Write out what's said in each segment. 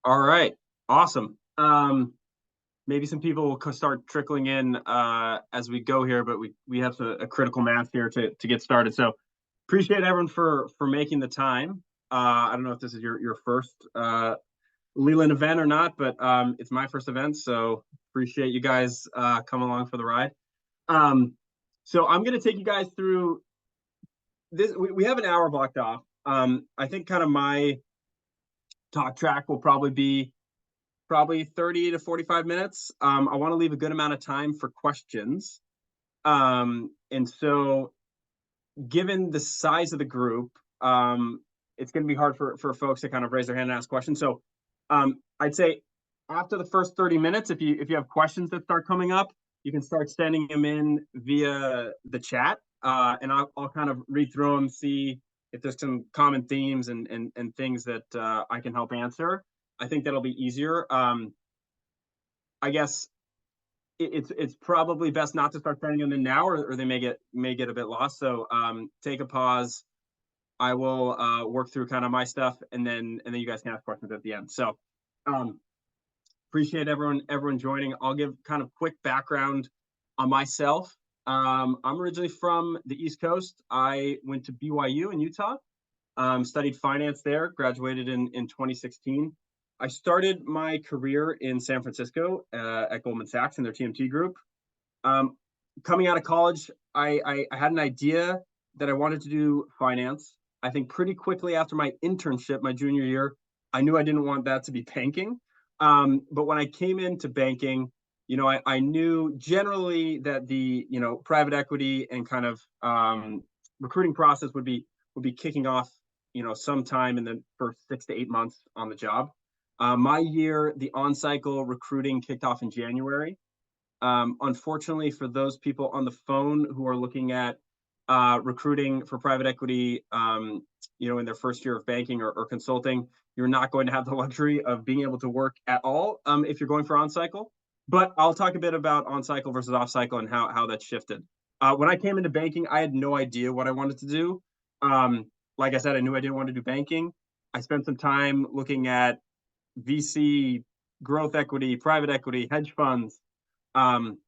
All right. Awesome. Maybe some people will start trickling in as we go here, but we have a critical mass here to get started. So appreciate everyone for making the time. I don't know if this is your first Leland event or not, but it's my first event, so appreciate you guys coming along for the ride. Um, so I'm going to take you guys through this. We have an hour blocked off. I think kind of my talk track will probably 30 to 45 minutes. I want to leave a good amount of time for questions. And so, given the size of the group, it's going to be hard for folks to kind of raise their hand and ask questions. So, I'd say after the first 30 minutes, if you have questions that start coming up, you can start sending them in via the chat, and I'll kind of read through them, see if there's some common themes and things that I can help answer. I think that'll be easier. I guess it's probably best not to start sending them in now, or they may get a bit lost. So take a pause. I will work through kind of my stuff, and then you guys can ask questions at the end. So um, appreciate everyone joining. I'll give kind of quick background on myself. I'm originally from the East Coast. I went to BYU in Utah, studied finance there, graduated in 2016. I started my career in San Francisco at Goldman Sachs in their TMT group. Um, Coming out of college, I had an idea that I wanted to do finance. I think pretty quickly after my internship, my junior year, I knew I didn't want that to be banking. But when I came into banking, I knew generally that the private equity and kind of recruiting process would be kicking off sometime in the first 6 to 8 months on the job. My year, the on cycle recruiting kicked off in January. Unfortunately, for those people on the phone who are looking at recruiting for private equity, in their first year of banking or consulting, you're not going to have the luxury of being able to work at all if you're going for on cycle. But I'll talk a bit about on cycle versus off cycle and how that's shifted. When I came into banking, I had no idea what I wanted to do. Like I said, I knew I didn't want to do banking. I spent some time looking at VC, growth equity, private equity, hedge funds. Um,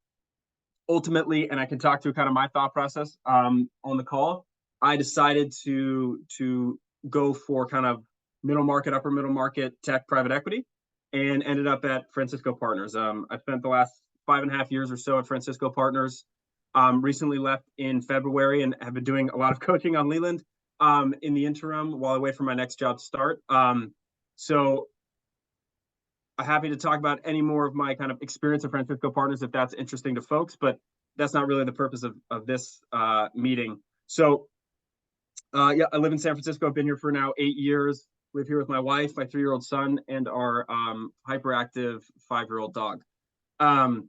Ultimately, and I can talk through kind of my thought process on the call, I decided to go for kind of middle market, upper middle market tech private equity, and ended up at Francisco Partners. I spent the last 5.5 years or so at Francisco Partners. Recently left in February and have been doing a lot of coaching on Leland in the interim while I wait for my next job to start. So I'm happy to talk about any more of my kind of experience at Francisco Partners if that's interesting to folks, but that's not really the purpose of this meeting. So, yeah, I live in San Francisco. I've been here for now 8 years. Live here with my wife, my 3-year-old son, and our hyperactive 5-year-old dog. Um,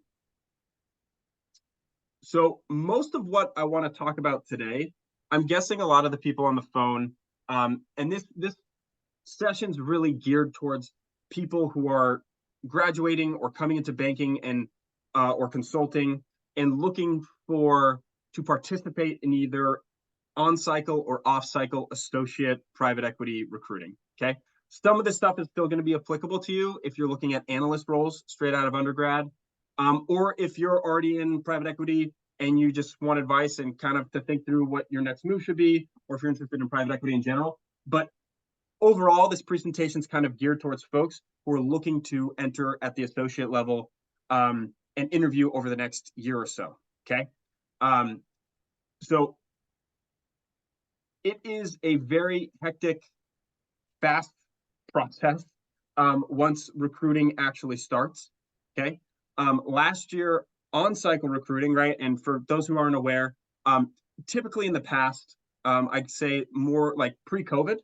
so, most of what I want to talk about today, I'm guessing a lot of the people on the phone, and this session's really geared towards people who are graduating or coming into banking and or consulting and looking for to participate in either on cycle or off cycle associate private equity recruiting. Okay. Some of this stuff is still going to be applicable to you if you're looking at analyst roles straight out of undergrad, or if you're already in private equity and you just want advice and kind of to think through what your next move should be, or if you're interested in private equity in general. But overall, this presentation is kind of geared towards folks who are looking to enter at the associate level and interview over the next year or so. Okay. Um, so it is a very hectic, fast process once recruiting actually starts. Okay. Last year, on cycle recruiting, right? And for those who aren't aware, typically in the past, I'd say more like pre COVID,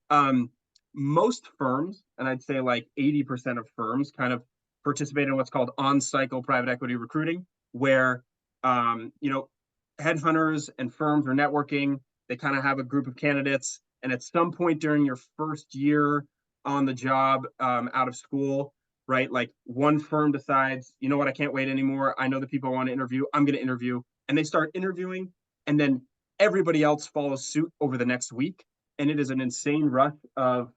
um, most firms, and I'd say like 80% of firms kind of participate in what's called on cycle private equity recruiting, where, headhunters and firms are networking. They kind of have a group of candidates. And at some point during your first year on the job out of school, right? Like one firm decides, you know what, I can't wait anymore. I know the people I want to interview. I'm going to interview. And they start interviewing. And then everybody else follows suit over the next week. And it is an insane rush of,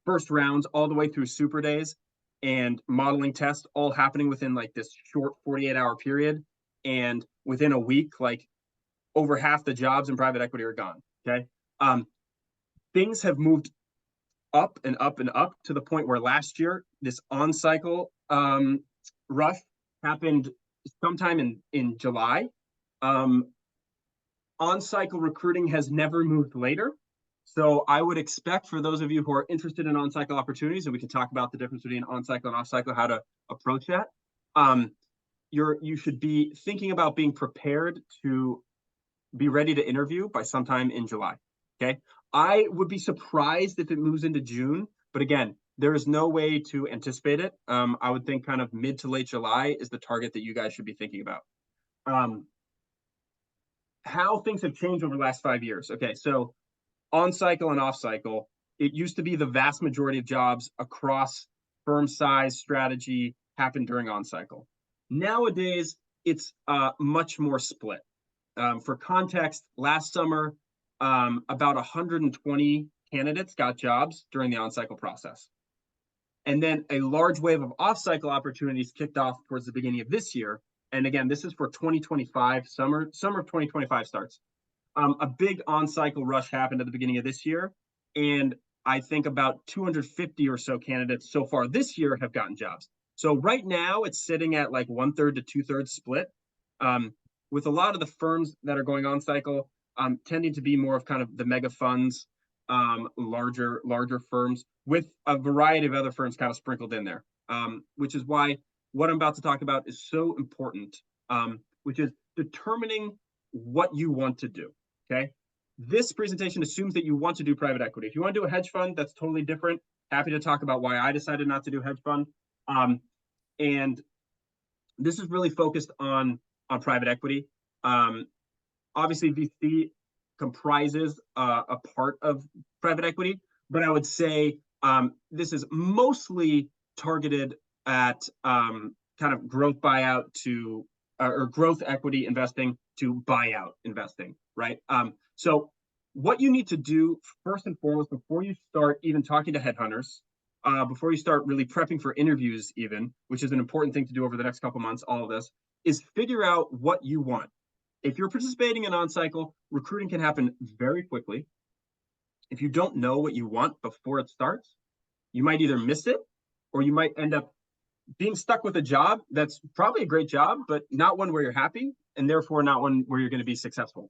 first rounds all the way through super days and modeling tests all happening within like this short 48-hour period. And within a week, like over half the jobs in private equity are gone. Okay. Things have moved up and up and up to the point where last year, this on cycle rush happened sometime in July. On cycle recruiting has never moved later. So I would expect for those of you who are interested in on cycle opportunities, and we can talk about the difference between on cycle and off cycle, how to approach that. You should be thinking about being prepared to be ready to interview by sometime in July. Okay. I would be surprised if it moves into June, but again, there is no way to anticipate it. I would think kind of mid to late July is the target that you guys should be thinking about. How things have changed over the last 5 years. Okay, so on cycle and off cycle, it used to be the vast majority of jobs across firm size strategy happened during on cycle. Nowadays, it's much more split. For context, last summer, about 120 candidates got jobs during the on-cycle process. And then a large wave of off-cycle opportunities kicked off towards the beginning of this year. And again, this is for 2025, summer of 2025 starts. A big on-cycle rush happened at the beginning of this year. And I think about 250 or so candidates so far this year have gotten jobs. So right now it's sitting at like 1/3 to 2/3 split. With a lot of the firms that are going on cycle tending to be more of kind of the mega funds, larger firms with a variety of other firms kind of sprinkled in there, which is why what I'm about to talk about is so important, which is determining what you want to do, okay? This presentation assumes that you want to do private equity. If you want to do a hedge fund, that's totally different. Happy to talk about why I decided not to do hedge fund. And this is really focused on private equity. Obviously, VC comprises a part of private equity, but I would say this is mostly targeted at kind of growth buyout to or growth equity investing to buyout investing, right? So what you need to do first and foremost before you start even talking to headhunters, before you start really prepping for interviews even, which is an important thing to do over the next couple months, all of this, is figure out what you want. If you're participating in on-cycle, recruiting can happen very quickly. If you don't know what you want before it starts, you might either miss it or you might end up being stuck with a job that's probably a great job, but not one where you're happy and therefore not one where you're going to be successful.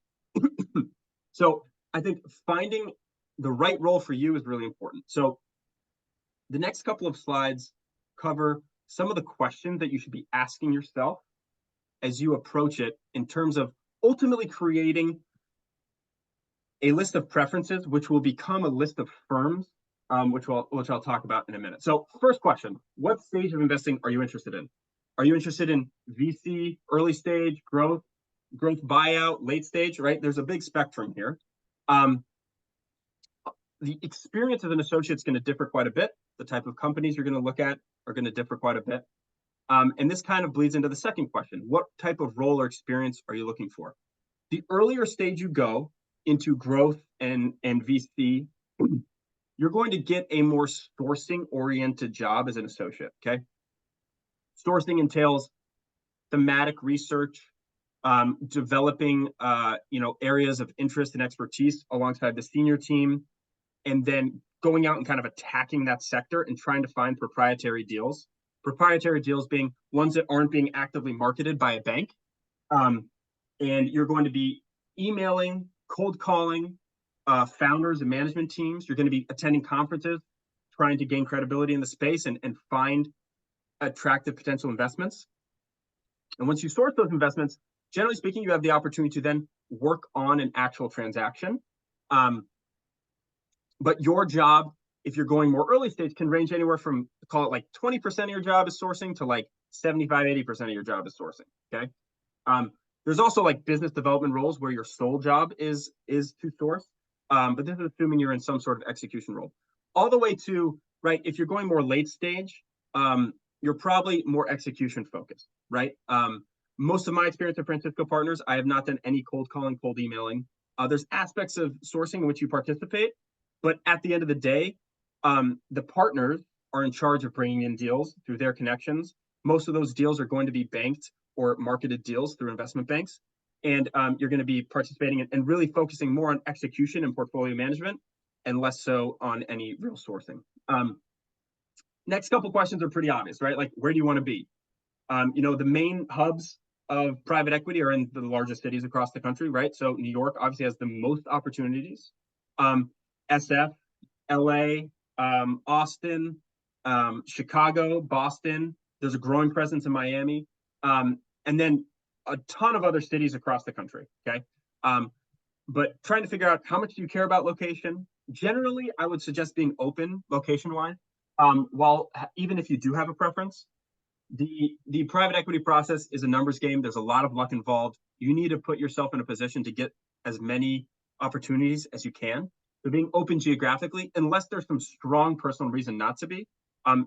So I think finding the right role for you is really important. So the next couple of slides cover some of the questions that you should be asking yourself as you approach it in terms of ultimately creating a list of preferences, which will become a list of firms, which I'll talk about in a minute. So first question, what stage of investing are you interested in? Are you interested in VC, early stage, growth buyout, late stage, right? There's a big spectrum here. The experience of an associate is going to differ quite a bit. The type of companies you're going to look at are going to differ quite a bit. And this kind of bleeds into the second question. What type of role or experience are you looking for? The earlier stage you go into growth and VC, you're going to get a more sourcing-oriented job as an associate, okay? Sourcing entails thematic research, developing areas of interest and expertise alongside the senior team, and then going out and kind of attacking that sector and trying to find proprietary deals. Proprietary deals being ones that aren't being actively marketed by a bank. And you're going to be emailing, cold calling founders and management teams. You're going to be attending conferences, trying to gain credibility in the space and find attractive potential investments. And once you source those investments, generally speaking, you have the opportunity to then work on an actual transaction. But your job, if you're going more early stage, can range anywhere from, call it like 20% of your job is sourcing to like 75, 80% of your job is sourcing, okay? There's also like business development roles where your sole job is to source, but this is assuming you're in some sort of execution role. All the way to, right, if you're going more late stage, you're probably more execution focused, right? Most of my experience at Francisco Partners, I have not done any cold calling, cold emailing. There's aspects of sourcing in which you participate, but at the end of the day, The partners are in charge of bringing in deals through their connections. Most of those deals are going to be banked or marketed deals through investment banks. And you're going to be participating in, and really focusing more on execution and portfolio management and less so on any real sourcing. Next couple questions are pretty obvious, right? Like, where do you want to be? The main hubs of private equity are in the largest cities across the country, right? So New York obviously has the most opportunities. SF, LA, Austin, Chicago, Boston. There's a growing presence in Miami, and then a ton of other cities across the country. Okay, but trying to figure out how much do you care about location. Generally, I would suggest being open location-wise. While even if you do have a preference, the private equity process is a numbers game. There's a lot of luck involved. You need to put yourself in a position to get as many opportunities as you can. So being open geographically, unless there's some strong personal reason not to be,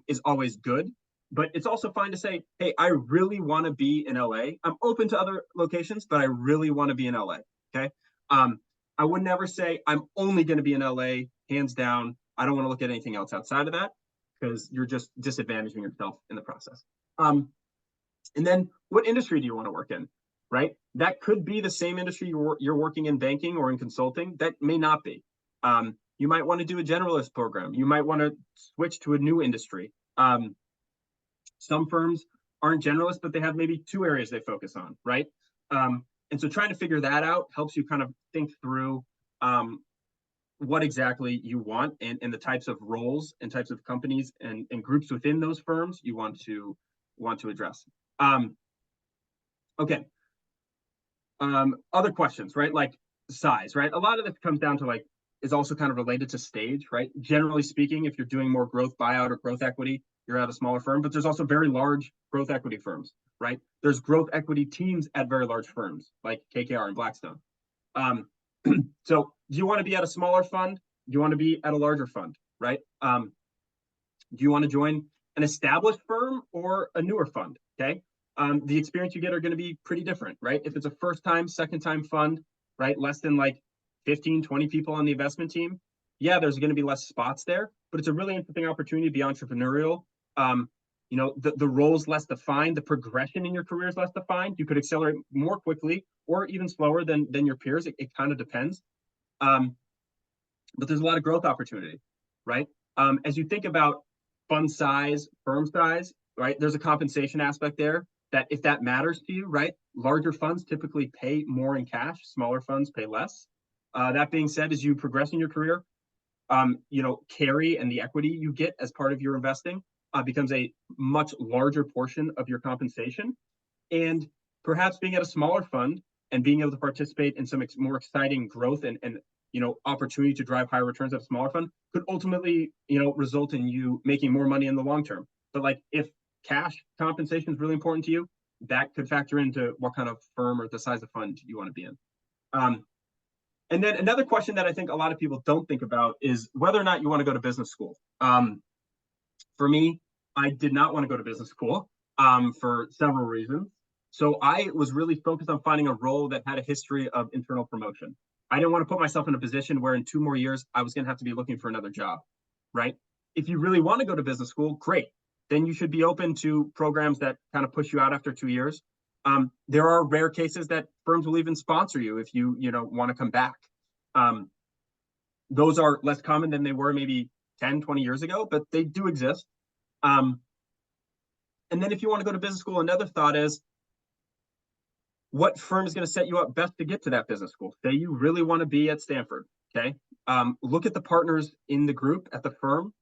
is always good. But it's also fine to say, hey, I really want to be in LA. I'm open to other locations, but I really want to be in LA. Okay. I would never say I'm only going to be in LA, hands down. I don't want to look at anything else outside of that, because you're just disadvantaging yourself in the process. And then what industry do you want to work in, right? That could be the same industry you're working in, banking or in consulting. That may not be. You might want to do a generalist program. You might want to switch to a new industry. Some firms aren't generalists, but they have maybe two areas they focus on, right? And so trying to figure that out helps you kind of think through what exactly you want, and the types of roles and types of companies and groups within those firms you want to address. Okay. Other questions, right? Like size, right? A lot of this comes down to like, is also kind of related to stage, right? Generally speaking, if you're doing more growth buyout or growth equity, you're at a smaller firm, but there's also very large growth equity firms, right? There's growth equity teams at very large firms like KKR and Blackstone. So do you want to be at a smaller fund? Do you want to be at a larger fund, right? Do you want to join an established firm or a newer fund? Okay. The experience you get are going to be pretty different, right? If it's a first time, second time fund, right? Less than like 15, 20 people on the investment team. Yeah, there's going to be less spots there, but it's a really interesting opportunity to be entrepreneurial. The role's less defined. The progression in your career is less defined. You could accelerate more quickly or even slower than your peers. It kind of depends. But there's a lot of growth opportunity, right? As you think about fund size, firm size, right? There's a compensation aspect there that if that matters to you, right? Larger funds typically pay more in cash, smaller funds pay less. That being said, as you progress in your career, carry and the equity you get as part of your investing becomes a much larger portion of your compensation. And perhaps being at a smaller fund and being able to participate in some more exciting growth and opportunity to drive higher returns at a smaller fund could ultimately, result in you making more money in the long term. But like if cash compensation is really important to you, that could factor into what kind of firm or the size of fund you want to be in. And then another question that I think a lot of people don't think about is whether or not you want to go to business school. For me, I did not want to go to business school for several reasons. So I was really focused on finding a role that had a history of internal promotion. I didn't want to put myself in a position where in 2 more years, I was going to have to be looking for another job, right? If you really want to go to business school, great. Then you should be open to programs that kind of push you out after 2 years. There are rare cases that firms will even sponsor you if you want to come back. Those are less common than they were maybe 10, 20 years ago, but they do exist. And then if you want to go to business school, another thought is, what firm is going to set you up best to get to that business school? Say you really want to be at Stanford, okay? Look at the partners in the group at the firm.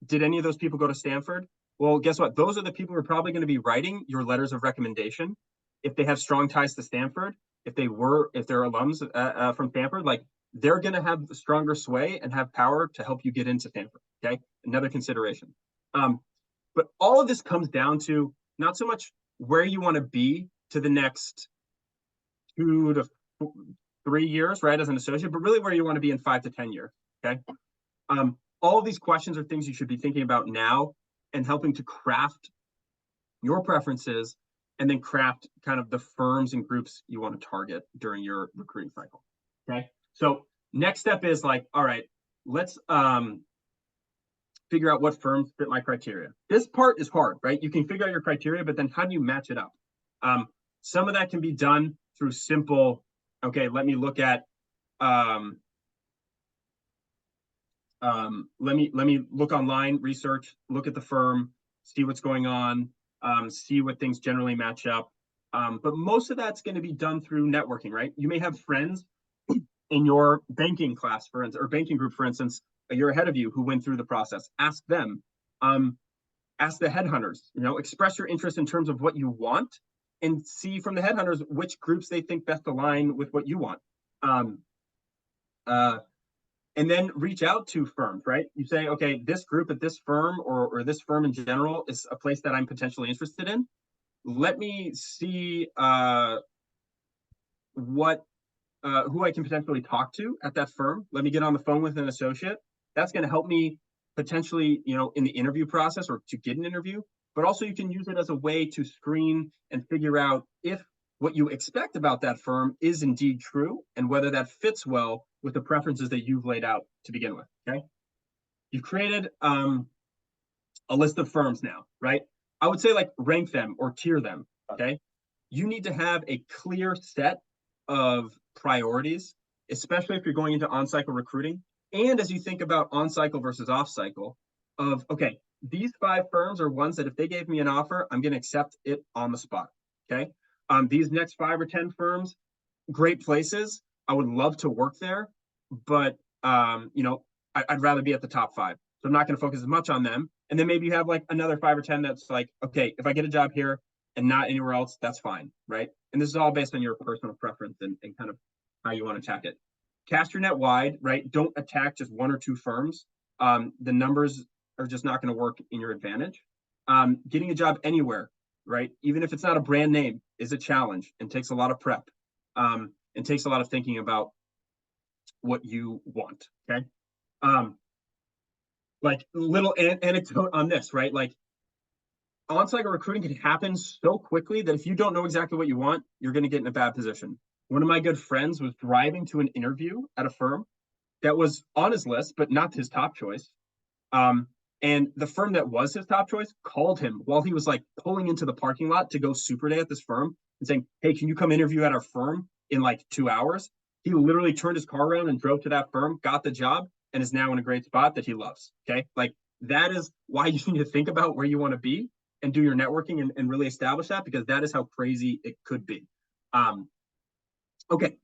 Did any of those people go to Stanford? Well, guess what? Those are the people who are probably going to be writing your letters of recommendation. If they have strong ties to Stanford, if they're alums from Stanford, like they're going to have stronger sway and have power to help you get into Stanford, okay? Another consideration. But all of this comes down to not so much where you want to be to the next 2 to 3 years, right, as an associate, but really where you want to be in 5 to 10 years, okay? All of these questions are things you should be thinking about now and helping to craft your preferences and then craft kind of the firms and groups you want to target during your recruiting cycle, okay? So next step is like, all right, let's figure out what firms fit my criteria. This part is hard, right? You can figure out your criteria, but then how do you match it up? Some of that can be done through simple, okay, let me look at, let me look online, research, look at the firm, see what's going on, see what things generally match up. But most of that's going to be done through networking, right? You may have friends in your banking class, for instance, or banking group, for instance, a year ahead of you who went through the process. Ask them. Ask the headhunters. Express your interest in terms of what you want, and see from the headhunters which groups they think best align with what you want. And then reach out to firms, right? You say, okay, this group at this firm or this firm in general is a place that I'm potentially interested in. Let me see who I can potentially talk to at that firm. Let me get on the phone with an associate. That's going to help me potentially, in the interview process or to get an interview. But also you can use it as a way to screen and figure out if what you expect about that firm is indeed true and whether that fits well with the preferences that you've laid out to begin with. Okay. You've created a list of firms now, right? I would say rank them or tier them. Okay. You need to have a clear set of priorities, especially if you're going into on-cycle recruiting. And as you think about on-cycle versus off-cycle, of, okay, these 5 firms are ones that if they gave me an offer, I'm going to accept it on the spot. Okay. These next 5 or 10 firms, great places. I would love to work there, but I'd rather be at the top 5. So I'm not going to focus as much on them. And then maybe you have another 5 or 10 that's okay, if I get a job here and not anywhere else, that's fine, right? And this is all based on your personal preference and kind of how you want to attack it. Cast your net wide, right? Don't attack just 1 or 2 firms. The numbers are just not going to work in your advantage. Getting a job anywhere, right? Even if it's not a brand name, is a challenge and takes a lot of prep. And takes a lot of thinking about what you want. Okay. Little anecdote on this, right? On-cycle recruiting can happen so quickly that if you don't know exactly what you want, you're going to get in a bad position. One of my good friends was driving to an interview at a firm that was on his list, but not his top choice. And the firm that was his top choice called him while he was pulling into the parking lot to go super day at this firm and saying, hey, can you come interview at our firm in 2 hours? He literally turned his car around and drove to that firm, got the job, and is now in a great spot that he loves. Okay. That is why you need to think about where you want to be and do your networking and really establish that, because that is how crazy it could be. Okay.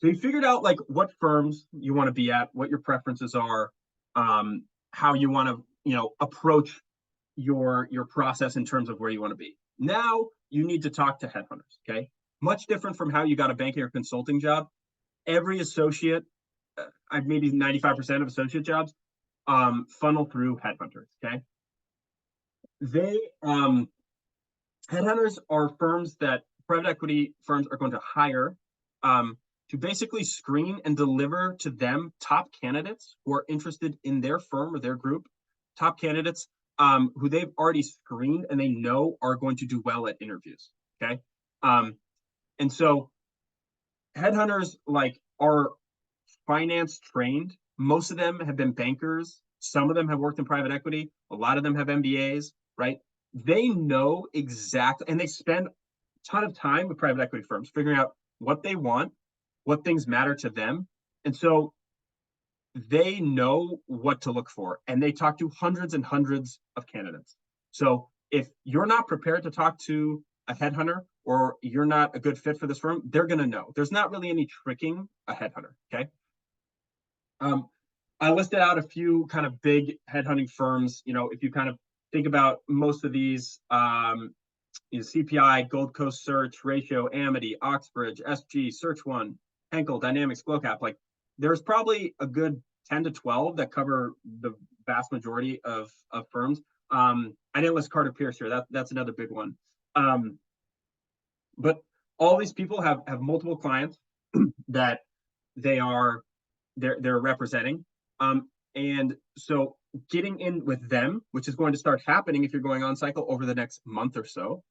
So you figured out what firms you want to be at, what your preferences are, how you want to, approach your process in terms of where you want to be. Now you need to talk to headhunters. Okay. Much different from how you got a banking or consulting job. Every associate, maybe 95% of associate jobs, funnel through headhunters. Okay. They, headhunters are firms that private equity firms are going to hire to basically screen and deliver to them top candidates who are interested in their firm or their group, top candidates who they've already screened and they know are going to do well at interviews. Okay. And so headhunters are finance trained. Most of them have been bankers. Some of them have worked in private equity. A lot of them have MBAs, right? They know exactly, and they spend a ton of time with private equity firms figuring out what they want, what things matter to them. And so they know what to look for, and they talk to hundreds and hundreds of candidates. So if you're not prepared to talk to a headhunter or you're not a good fit for this firm, they're going to know. There's not really any tricking a headhunter. Okay. I listed out a few kind of big headhunting firms. If you kind of think about most of these, CPI, Gold Coast Search, Ratio, Amity, Oxbridge, SG, Search One, Henkel, Dynamics, Glocap, there's probably a good 10 to 12 that cover the vast majority of firms. I didn't list Carter Pierce here. That's another big one. But all these people have multiple clients that they're representing. And so getting in with them, which is going to start happening if you're going on cycle over the next month or so,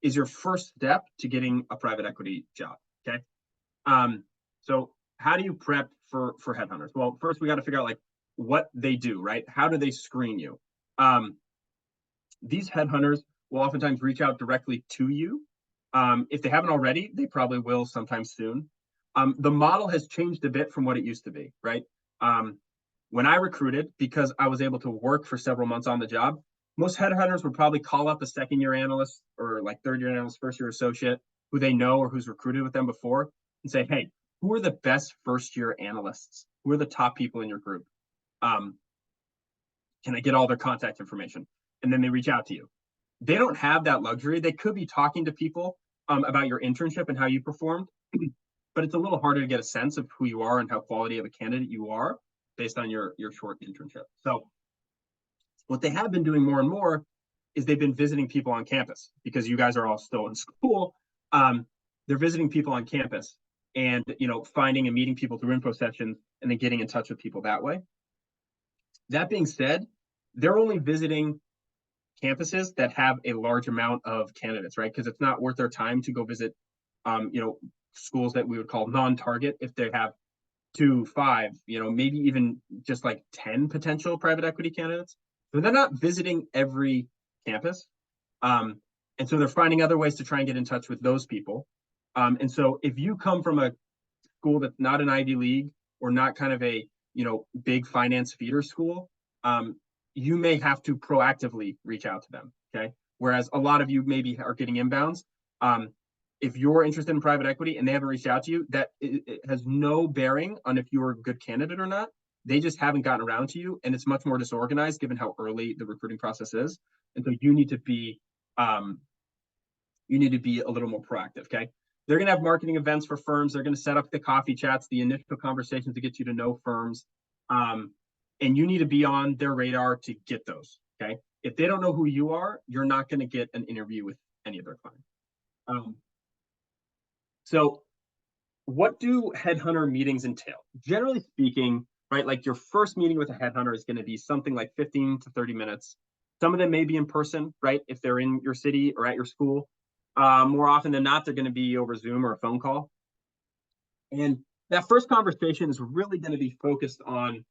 is your first step to getting a private equity job. Okay. So how do you prep for headhunters? Well, first we got to figure out like what they do, right? How do they screen you? These headhunters will oftentimes reach out directly to you. If they haven't already, they probably will sometime soon. The model has changed a bit from what it used to be, right? When I recruited, because I was able to work for several months on the job, most headhunters would probably call up a second-year analyst or like third-year analyst, first-year associate who they know or who's recruited with them before and say, hey, who are the best first-year analysts? Who are the top people in your group? Can I get all their contact information? And then they reach out to you. They don't have that luxury. They could be talking to people about your internship and how you performed, but it's a little harder to get a sense of who you are and how quality of a candidate you are based on your short internship. So what they have been doing more and more is they've been visiting people on campus because you guys are all still in school. They're visiting people on campus and finding and meeting people through info sessions and then getting in touch with people that way. That being said, they're only visiting campuses that have a large amount of candidates, right? Because it's not worth their time to go visit, schools that we would call non-target if they have 2, 5, maybe even just like 10 potential private equity candidates. So they're not visiting every campus. And so they're finding other ways to try and get in touch with those people. And so if you come from a school that's not an Ivy League or not kind of a, big finance feeder school, you may have to proactively reach out to them, okay? Whereas a lot of you maybe are getting inbounds. If you're interested in private equity and they haven't reached out to you, that it has no bearing on if you're a good candidate or not. They just haven't gotten around to you, and it's much more disorganized given how early the recruiting process is. And so you need to be a little more proactive, okay? They're going to have marketing events for firms. They're going to set up the coffee chats, the initial conversations to get you to know firms. And you need to be on their radar to get those, okay? If they don't know who you are, you're not going to get an interview with any of their clients. So what do headhunter meetings entail? Generally speaking, right, like your first meeting with a headhunter is going to be something like 15 to 30 minutes. Some of them may be in person, right, if they're in your city or at your school. More often than not, they're going to be over Zoom or a phone call. And that first conversation is really going to be focused on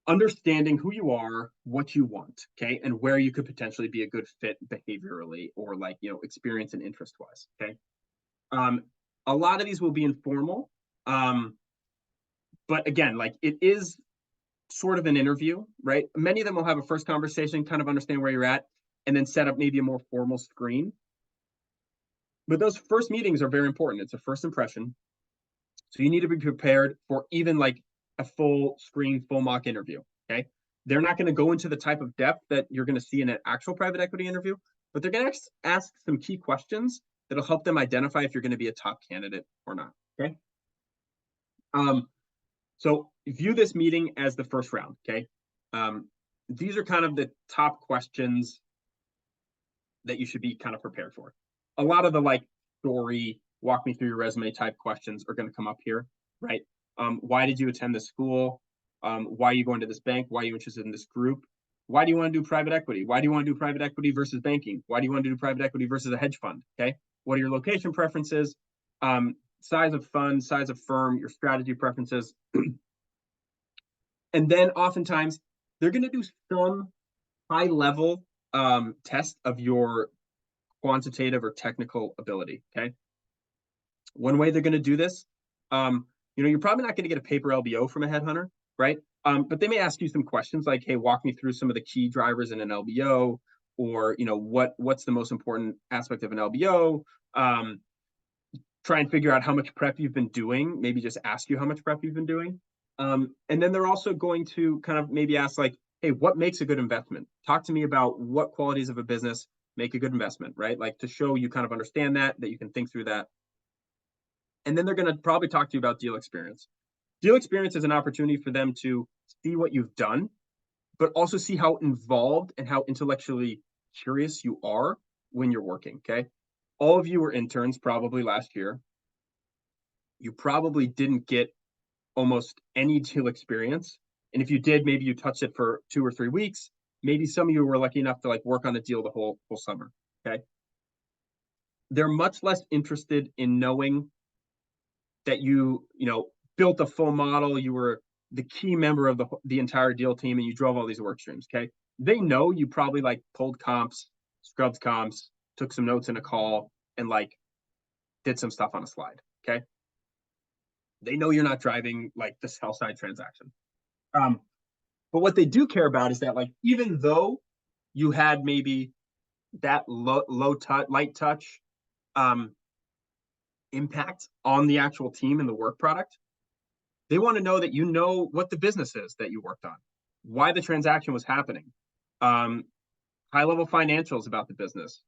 understanding who you are, what you want, okay, and where you could potentially be a good fit behaviorally or like, experience and interest wise, okay. A lot of these will be informal, but again, like it is sort of an interview, right? Many of them will have a first conversation, kind of understand where you're at, and then set up maybe a more formal screen. But those first meetings are very important. It's a first impression. So you need to be prepared for even like a full screen, full mock interview, okay? They're not going to go into the type of depth that you're going to see in an actual private equity interview, but they're going to ask some key questions that'll help them identify if you're going to be a top candidate or not, okay? So view this meeting as the first round, okay? These are kind of the top questions that you should be kind of prepared for. A lot of the like story, walk me through your resume type questions are going to come up here, right? Why did you attend this school? Why are you going to this bank? Why are you interested in this group? Why do you want to do private equity? Why do you want to do private equity versus banking? Why do you want to do private equity versus a hedge fund? Okay. What are your location preferences? Size of fund, size of firm, your strategy preferences. And then oftentimes they're going to do some high level test of your quantitative or technical ability. Okay. One way they're going to do this, you're probably not going to get a paper LBO from a headhunter, right? But they may ask you some questions like, hey, walk me through some of the key drivers in an LBO, or what's the most important aspect of an LBO. Try and figure out how much prep you've been doing, maybe just ask you how much prep you've been doing. And then they're also going to kind of maybe ask like, hey, what makes a good investment? Talk to me about what qualities of a business make a good investment, right? Like to show you kind of understand that you can think through that. And then they're going to probably talk to you about deal experience. Deal experience is an opportunity for them to see what you've done, but also see how involved and how intellectually curious you are when you're working, okay? All of you were interns probably last year. You probably didn't get almost any deal experience. And if you did, maybe you touched it for 2 or 3 weeks. Maybe some of you were lucky enough to like work on a deal the whole summer, okay? They're much less interested in knowing that you built a full model, you were the key member of the entire deal team, and you drove all these work streams. Okay, they know you probably like pulled comps, scrubbed comps, took some notes in a call, and like did some stuff on a slide. Okay, they know you're not driving like the sell side transaction. But what they do care about is that like even though you had maybe that light touch impact on the actual team and the work product, they want to know that you know what the business is that you worked on, why the transaction was happening, high level financials about the business,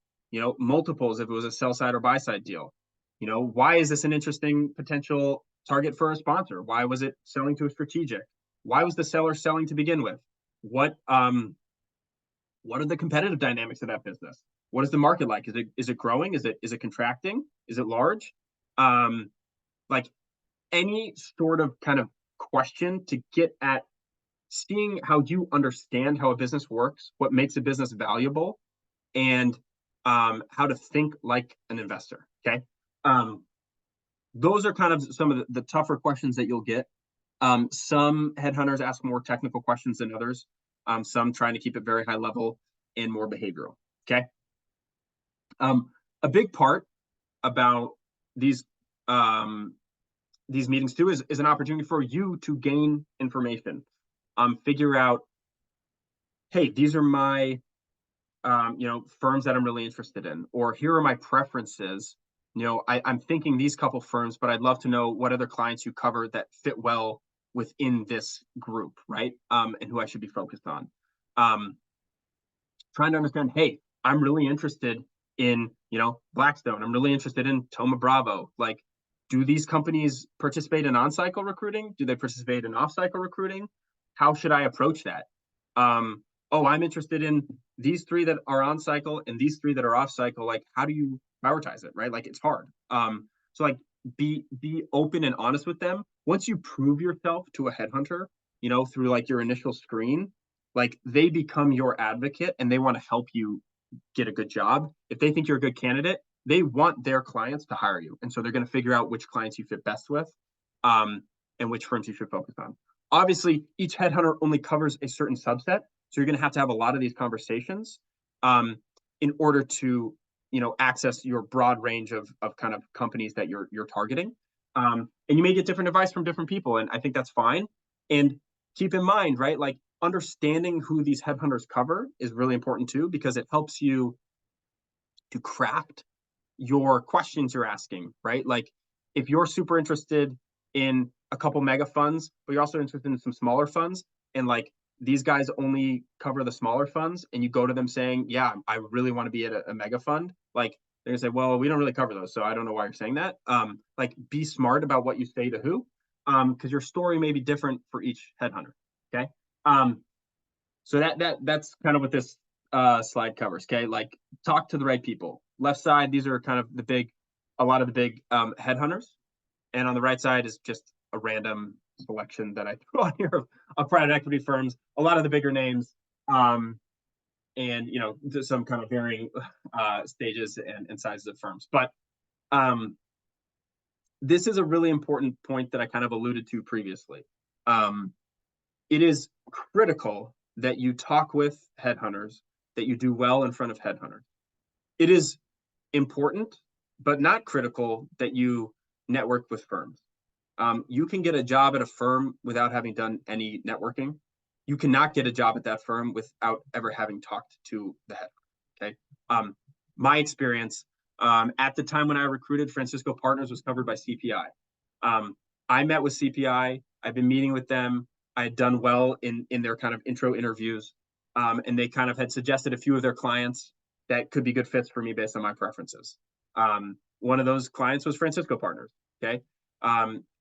multiples if it was a sell side or buy side deal. Why is this an interesting potential target for a sponsor? Why was it selling to a strategic? Why was the seller selling to begin with? What are the competitive dynamics of that business? What is the market like? Is it growing? Is it contracting? Is it large? Like any sort of kind of question to get at seeing how you understand how a business works, what makes a business valuable, and how to think like an investor. Okay. Those are kind of some of the tougher questions that you'll get. Some headhunters ask more technical questions than others. Some trying to keep it very high level and more behavioral. Okay. A big part about these meetings too is an opportunity for you to gain information. Figure out, hey, these are my firms that I'm really interested in, or here are my preferences. I'm thinking these couple firms, but I'd love to know what other clients you cover that fit well within this group, right? And who I should be focused on. Trying to understand, hey, I'm really interested in, Blackstone. I'm really interested in Thoma Bravo. Like, do these companies participate in on-cycle recruiting? Do they participate in off-cycle recruiting? How should I approach that? I'm interested in these three that are on cycle and these three that are off cycle. Like, how do you prioritize it, right? Like, it's hard. So like be open and honest with them. Once you prove yourself to a headhunter, through like your initial screen, like they become your advocate and they want to help you get a good job. If they think you're a good candidate, they want their clients to hire you. And so they're going to figure out which clients you fit best with, and which firms you should focus on. Obviously, each headhunter only covers a certain subset. So you're going to have a lot of these conversations in order to, access your broad range of kind of companies that you're targeting. And you may get different advice from different people, and I think that's fine. And keep in mind, right, like understanding who these headhunters cover is really important too, because it helps you to craft your questions you're asking, right? Like if you're super interested in a couple mega funds, but you're also interested in some smaller funds, and like these guys only cover the smaller funds, and you go to them saying, yeah, I really want to be at a mega fund, like they're gonna say, well, we don't really cover those, so I don't know why you're saying that. Like be smart about what you say to who, because your story may be different for each headhunter. Okay. So that's kind of what this slide covers. Okay, like talk to the right people. Left side, these are kind of a lot of the big headhunters, and on the right side is just a random selection that I threw on here of private equity firms, a lot of the bigger names, and some kind of varying stages and sizes of firms. But this is a really important point that I kind of alluded to previously. It is critical that you talk with headhunters, that you do well in front of headhunters. It is important, but not critical that you network with firms. You can get a job at a firm without having done any networking. You cannot get a job at that firm without ever having talked to the head. Okay. My experience at the time when I recruited, Francisco Partners was covered by CPI. I met with CPI. I've been meeting with them. I had done well in their kind of intro interviews, and they kind of had suggested a few of their clients that could be good fits for me based on my preferences. One of those clients was Francisco Partners. Okay.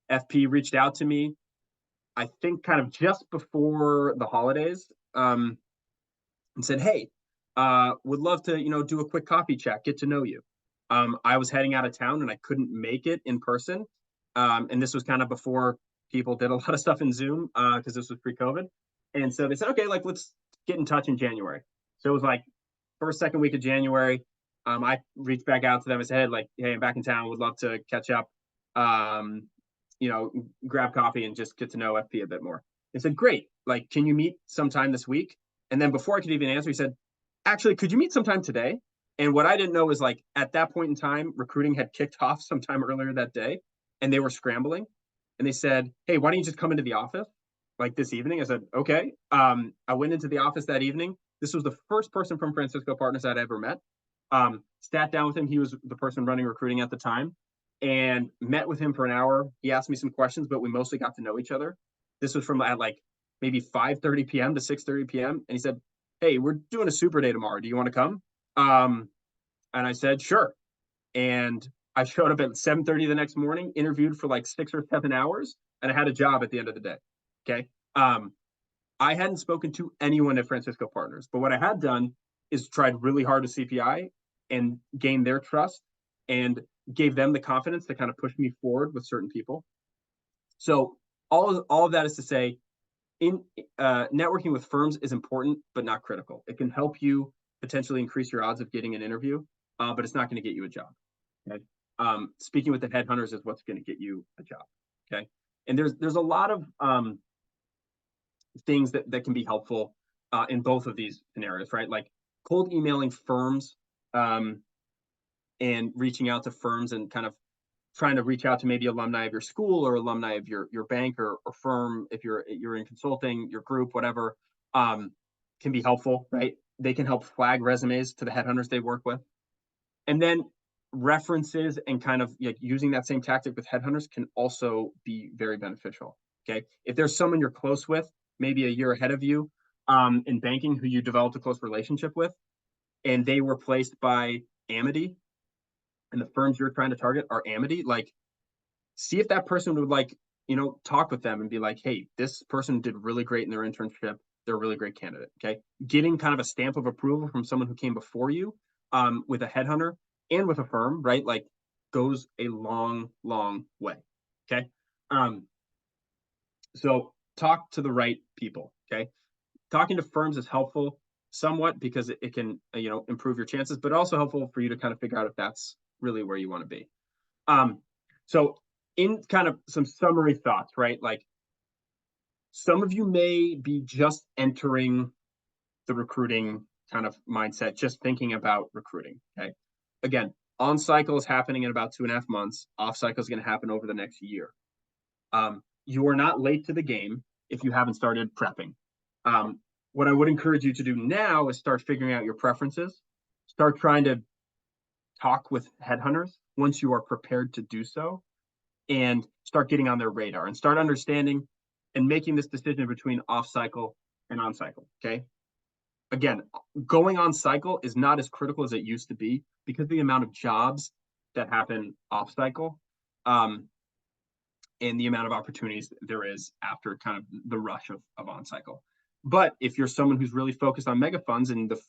FP reached out to me, I think kind of just before the holidays, and said, hey, would love to, do a quick coffee chat, get to know you. I was heading out of town and I couldn't make it in person. And this was kind of before people did a lot of stuff in Zoom, because this was pre-COVID. And so they said, okay, like let's get in touch in January. So it was like first, second week of January. I reached back out to them and said, like, hey, I'm back in town, would love to catch up. grab coffee and just get to know FP a bit more. He said, great. Like, can you meet sometime this week? And then before I could even answer, he said, actually, could you meet sometime today? And what I didn't know was like at that point in time, recruiting had kicked off sometime earlier that day and they were scrambling. And they said, hey, why don't you just come into the office like this evening? I said, okay. I went into the office that evening. This was the first person from Francisco Partners I'd ever met. Sat down with him. He was the person running recruiting at the time and met with him for an hour. He asked me some questions, but we mostly got to know each other. This was from at like maybe 5:30 p.m. to 6:30 p.m. And he said, hey, we're doing a super day tomorrow. Do you want to come? And I said, sure. And I showed up at 7:30 the next morning, interviewed for like 6 or 7 hours, and I had a job at the end of the day. Okay. I hadn't spoken to anyone at Francisco Partners, but what I had done is tried really hard to CPI and gain their trust and gave them the confidence to kind of push me forward with certain people. So all of that is to say, in networking with firms is important, but not critical. It can help you potentially increase your odds of getting an interview, but it's not going to get you a job. Okay. Speaking with the headhunters is what's going to get you a job. Okay. And there's a lot of things that can be helpful in both of these scenarios, right? Like cold emailing firms and reaching out to firms and kind of trying to reach out to maybe alumni of your school or alumni of your bank or firm if you're in consulting, your group, whatever, can be helpful, right? They can help flag resumes to the headhunters they work with. And then references and kind of like using that same tactic with headhunters can also be very beneficial. Okay. If there's someone you're close with, maybe a year ahead of you in banking who you developed a close relationship with, and they were placed by Amity, and the firms you're trying to target are Amity, like see if that person would like, talk with them and be like, hey, this person did really great in their internship. They're a really great candidate. Okay. Getting kind of a stamp of approval from someone who came before you with a headhunter and with a firm, right? Like goes a long, long way. Okay. So talk to the right people. Okay. Talking to firms is helpful somewhat because it can, improve your chances, but also helpful for you to kind of figure out if that's really where you want to be. So in kind of some summary thoughts, right? Like some of you may be just entering the recruiting kind of mindset, just thinking about recruiting. Okay. Again, on cycle is happening in about 2.5 months. Off cycle is going to happen over the next year. You are not late to the game if you haven't started prepping. What I would encourage you to do now is start figuring out your preferences, start trying to talk with headhunters once you are prepared to do so, and start getting on their radar and start understanding and making this decision between off cycle and on cycle. Okay. Again, going on cycle is not as critical as it used to be because of the amount of jobs that happen off cycle and the amount of opportunities there is after kind of the rush of on cycle. But if you're someone who's really focused on mega funds and the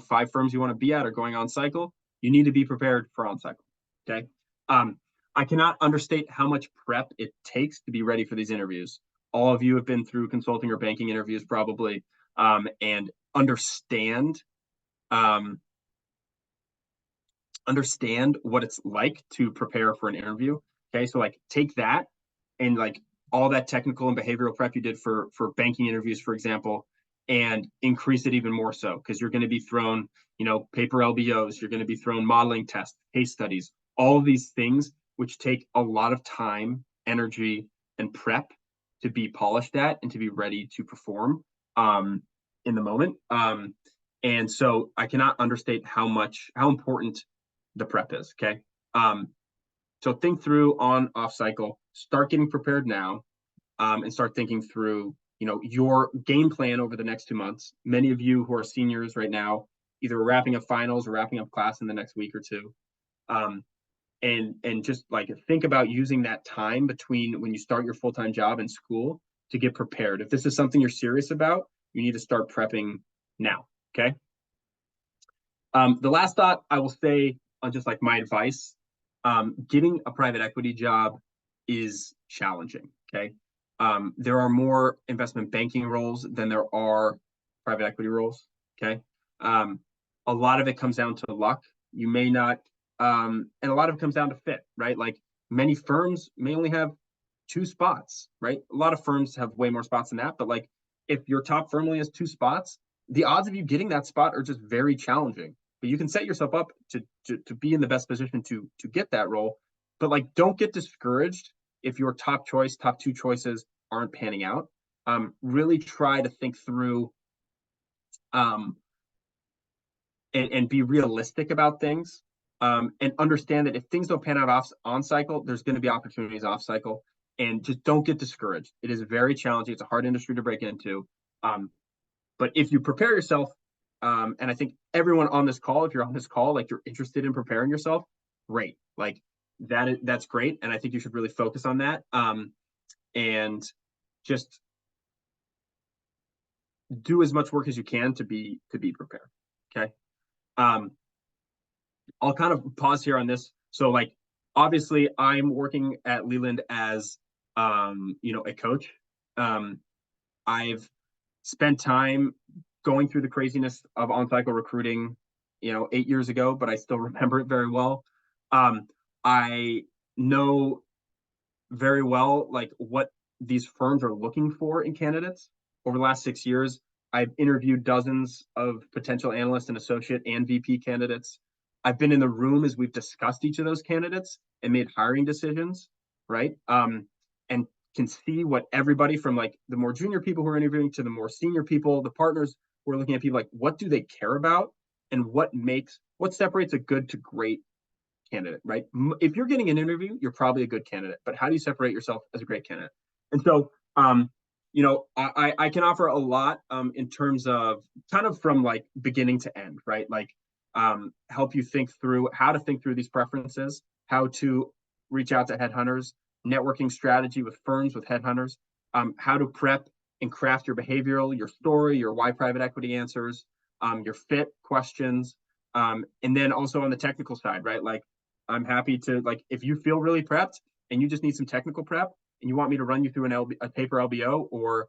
5 firms you want to be at are going on cycle, you need to be prepared for on cycle. Okay. I cannot understate how much prep it takes to be ready for these interviews. All of you have been through consulting or banking interviews probably, and understand what it's like to prepare for an interview. Okay, so like take that and like all that technical and behavioral prep you did for banking interviews, for example, and increase it even more so because you're going to be thrown, paper LBOs, you're going to be thrown modeling tests, case studies, all of these things which take a lot of time, energy, and prep to be polished at and to be ready to perform in the moment. And so I cannot understate how important the prep is. Okay. So think through on off cycle, start getting prepared now, and start thinking through, your game plan over the next 2 months. Many of you who are seniors right now, either wrapping up finals or wrapping up class in the next week or two. And just like think about using that time between when you start your full-time job and school to get prepared. If this is something you're serious about, you need to start prepping now. Okay. The last thought I will say on just like my advice, getting a private equity job is challenging. Okay. There are more investment banking roles than there are private equity roles. Okay. A lot of it comes down to luck. You may not, and a lot of it comes down to fit, right? Like many firms may only have 2 spots, right? A lot of firms have way more spots than that, but like if your top firm only has 2 spots, the odds of you getting that spot are just very challenging. But you can set yourself up to be in the best position to get that role. But like, don't get discouraged if your top choice, top 2 choices aren't panning out. Really try to think through um, and be realistic about things, and understand that if things don't pan out on cycle, there's going to be opportunities off cycle, and just don't get discouraged. It is very challenging. It's a hard industry to break into. But if you prepare yourself, and I think everyone on this call, if you're on this call, like you're interested in preparing yourself, great. Like that's great. And I think you should really focus on that. And just do as much work as you can to be prepared. Okay. I'll kind of pause here on this. So like, obviously I'm working at Leland as, a coach. I've spent time going through the craziness of on-cycle recruiting, 8 years ago, but I still remember it very well. I know very well, like what these firms are looking for in candidates. Over the last 6 years, I've interviewed dozens of potential analyst and associate and VP candidates. I've been in the room as we've discussed each of those candidates and made hiring decisions, right? And can see what everybody from like the more junior people who are interviewing to the more senior people, the partners who are looking at people, like what do they care about and what separates a good to great candidate, right? If you're getting an interview, you're probably a good candidate, but how do you separate yourself as a great candidate? And so, I can offer a lot in terms of kind of from like beginning to end, right? Like help you think through how to think through these preferences, how to reach out to headhunters, networking strategy with firms, with headhunters, how to prep and craft your behavioral, your story, your why private equity answers, your fit questions, and then also on the technical side, right? Like I'm happy to, like, if you feel really prepped and you just need some technical prep and you want me to run you through a paper LBO, or,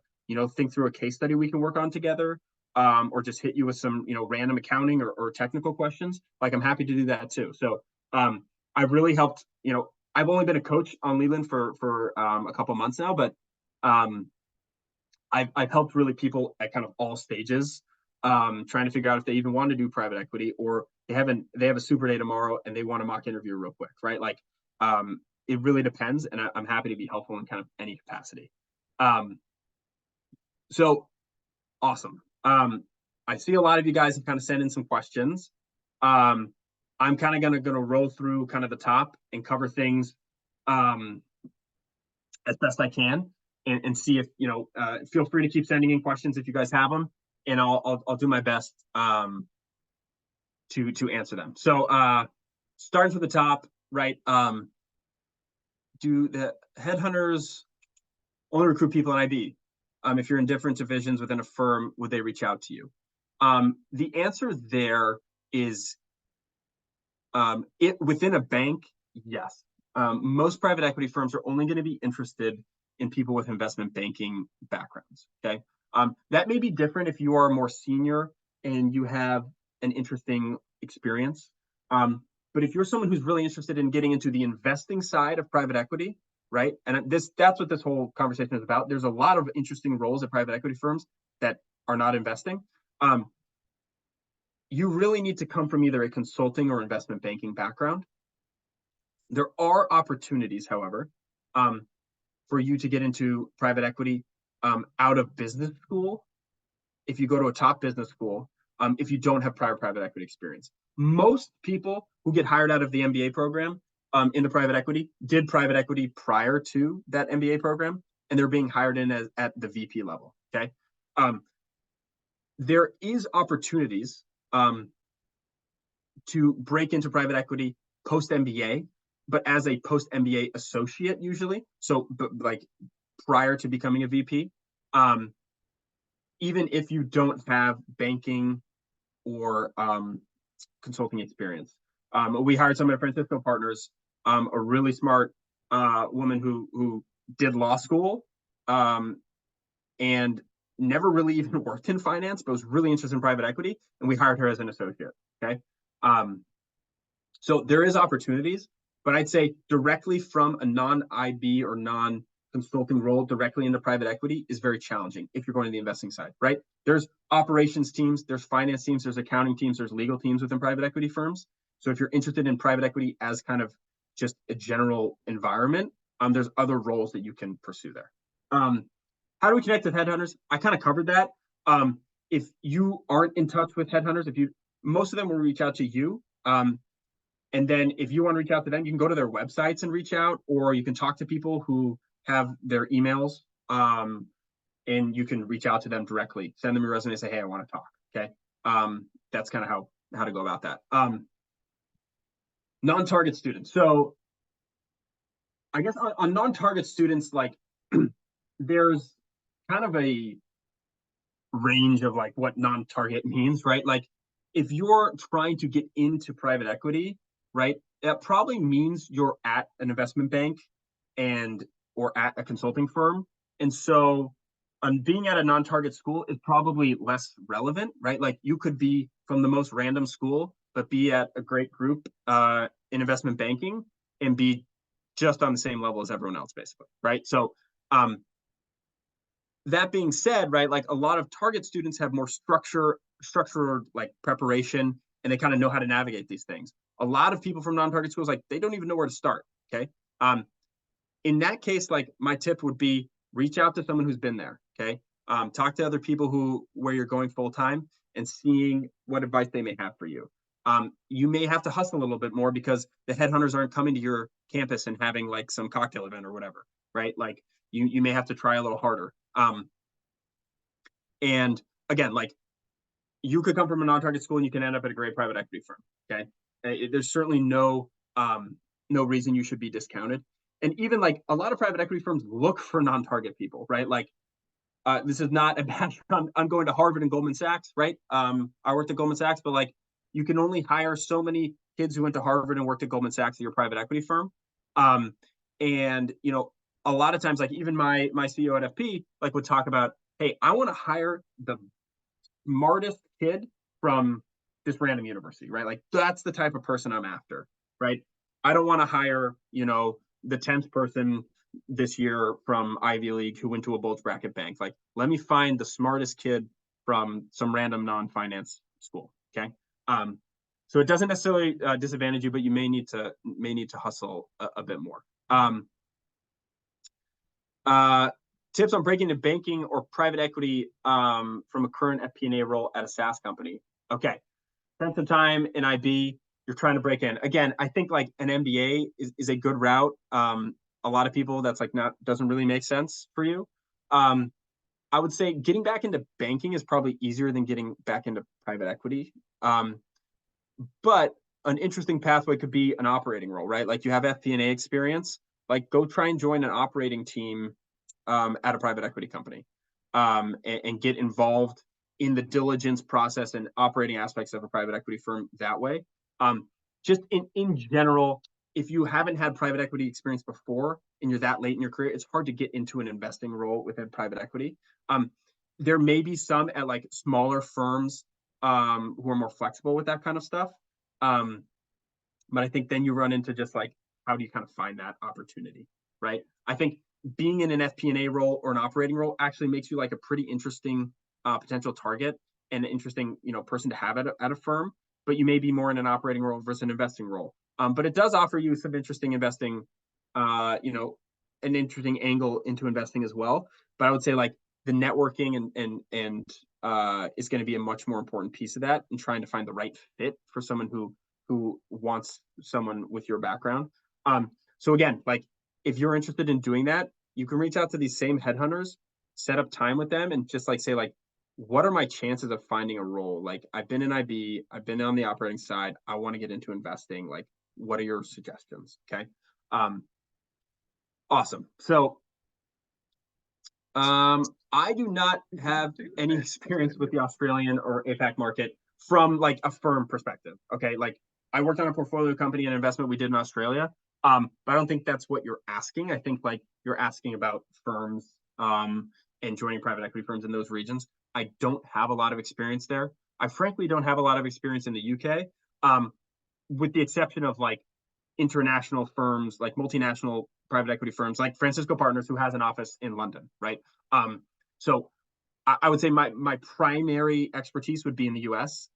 think through a case study we can work on together, or just hit you with some, random accounting or technical questions, like I'm happy to do that too. So I've really helped, I've only been a coach on Leland for a couple months now, but I've helped really people at kind of all stages, trying to figure out if they even want to do private equity, or they have a super day tomorrow and they want a mock interview real quick, right? Like it really depends, and I'm happy to be helpful in kind of any capacity. So awesome. I see a lot of you guys have kind of sent in some questions. I'm kind of gonna roll through kind of the top and cover things as best I can, and see if feel free to keep sending in questions if you guys have them, and I'll do my best to answer them. So starting from the top, right? Do the headhunters only recruit people in IB? If you're in different divisions within a firm, would they reach out to you? The answer there is within a bank, yes. Most private equity firms are only going to be interested in people with investment banking backgrounds. Okay, that may be different if you are more senior and you have an interesting experience. But if you're someone who's really interested in getting into the investing side of private equity, right? And that's what this whole conversation is about. There's a lot of interesting roles at private equity firms that are not investing. You really need to come from either a consulting or investment banking background. There are opportunities, however, for you to get into private equity out of business school if you go to a top business school, if you don't have prior private equity experience. Most people who get hired out of the MBA program in the private equity did private equity prior to that MBA program, and they're being hired in at the VP level, okay? There is opportunities to break into private equity post-MBA, but as a post-MBA associate usually, so like prior to becoming a VP, even if you don't have banking or consulting experience. We hired some of my Francisco partners, a really smart woman who did law school and never really even worked in finance, but was really interested in private equity, and we hired her as an associate, okay? So there is opportunities, but I'd say directly from a non-IB or consulting role directly into private equity is very challenging if you're going to the investing side, right? There's operations teams, there's finance teams, there's accounting teams, there's legal teams within private equity firms. So if you're interested in private equity as kind of just a general environment, there's other roles that you can pursue there. How do we connect with headhunters? I kind of covered that. If you aren't in touch with headhunters, most of them will reach out to you. And then if you want to reach out to them, you can go to their websites and reach out, or you can talk to people who have their emails, and you can reach out to them directly. Send them your resume and say, hey, I want to talk. Okay. That's kind of how to go about that. Non-target students. So I guess on non-target students, like there's kind of a range of like what non-target means, right? Like if you're trying to get into private equity, right, that probably means you're at an investment bank or at a consulting firm. And so being at a non-target school is probably less relevant, right? Like you could be from the most random school, but be at a great group in investment banking and be just on the same level as everyone else, basically, right? So that being said, right, like a lot of target students have more structured like preparation, and they kind of know how to navigate these things. A lot of people from non-target schools, like they don't even know where to start. Okay. In that case, like my tip would be reach out to someone who's been there. Okay. Talk to other people where you're going full time and seeing what advice they may have for you. You may have to hustle a little bit more because the headhunters aren't coming to your campus and having like some cocktail event or whatever, right? Like you may have to try a little harder. And again, like you could come from a non-target school and you can end up at a great private equity firm. Okay. There's certainly no reason you should be discounted. And even like a lot of private equity firms look for non-target people, right? Like this is not a bash on going to Harvard and Goldman Sachs, right? I worked at Goldman Sachs, but like you can only hire so many kids who went to Harvard and worked at Goldman Sachs at your private equity firm. And you know, a lot of times, like even my CEO at FP, like would talk about, hey, I want to hire the smartest kid from this random university, right? Like that's the type of person I'm after, right? I don't want to hire, you know, the 10th person this year from Ivy League who went to a bulge bracket bank. Like, let me find the smartest kid from some random non-finance school. Okay. So it doesn't necessarily disadvantage you, but you may need to hustle a bit more. Tips on breaking into banking or private equity from a current FP&A role at a SaaS company. Okay. Spend some time in IB. You're trying to break in. Again, I think like an MBA is a good route. A lot of people that's like doesn't really make sense for you. I would say getting back into banking is probably easier than getting back into private equity. But an interesting pathway could be an operating role, right? Like you have FP&A experience, like go try and join an operating team at a private equity company and get involved in the diligence process and operating aspects of a private equity firm that way. Just in general, if you haven't had private equity experience before and you're that late in your career, it's hard to get into an investing role within private equity. There may be some at like smaller firms who are more flexible with that kind of stuff. But I think then you run into just like, how do you kind of find that opportunity, right? I think being in an FP&A role or an operating role actually makes you like a pretty interesting potential target and an interesting, you know, person to have at a firm, but you may be more in an operating role versus an investing role. But it does offer you some interesting investing, you know, an interesting angle into investing as well. But I would say like the networking and is going to be a much more important piece of that, and trying to find the right fit for someone who wants someone with your background. So again, like if you're interested in doing that, you can reach out to these same headhunters, set up time with them, and just like say like, what are my chances of finding a role? Like I've been in IB, I've been on the operating side, I want to get into investing. Like, what are your suggestions? Okay. Awesome. So I do not have any experience with the Australian or APAC market from like a firm perspective. Okay. Like I worked on a portfolio company and investment we did in Australia. But I don't think that's what you're asking. I think like you're asking about firms and joining private equity firms in those regions. I don't have a lot of experience there. I frankly don't have a lot of experience in the UK, with the exception of like international firms, like multinational private equity firms like Francisco Partners, who has an office in London, right? So I would say my primary expertise would be in the US.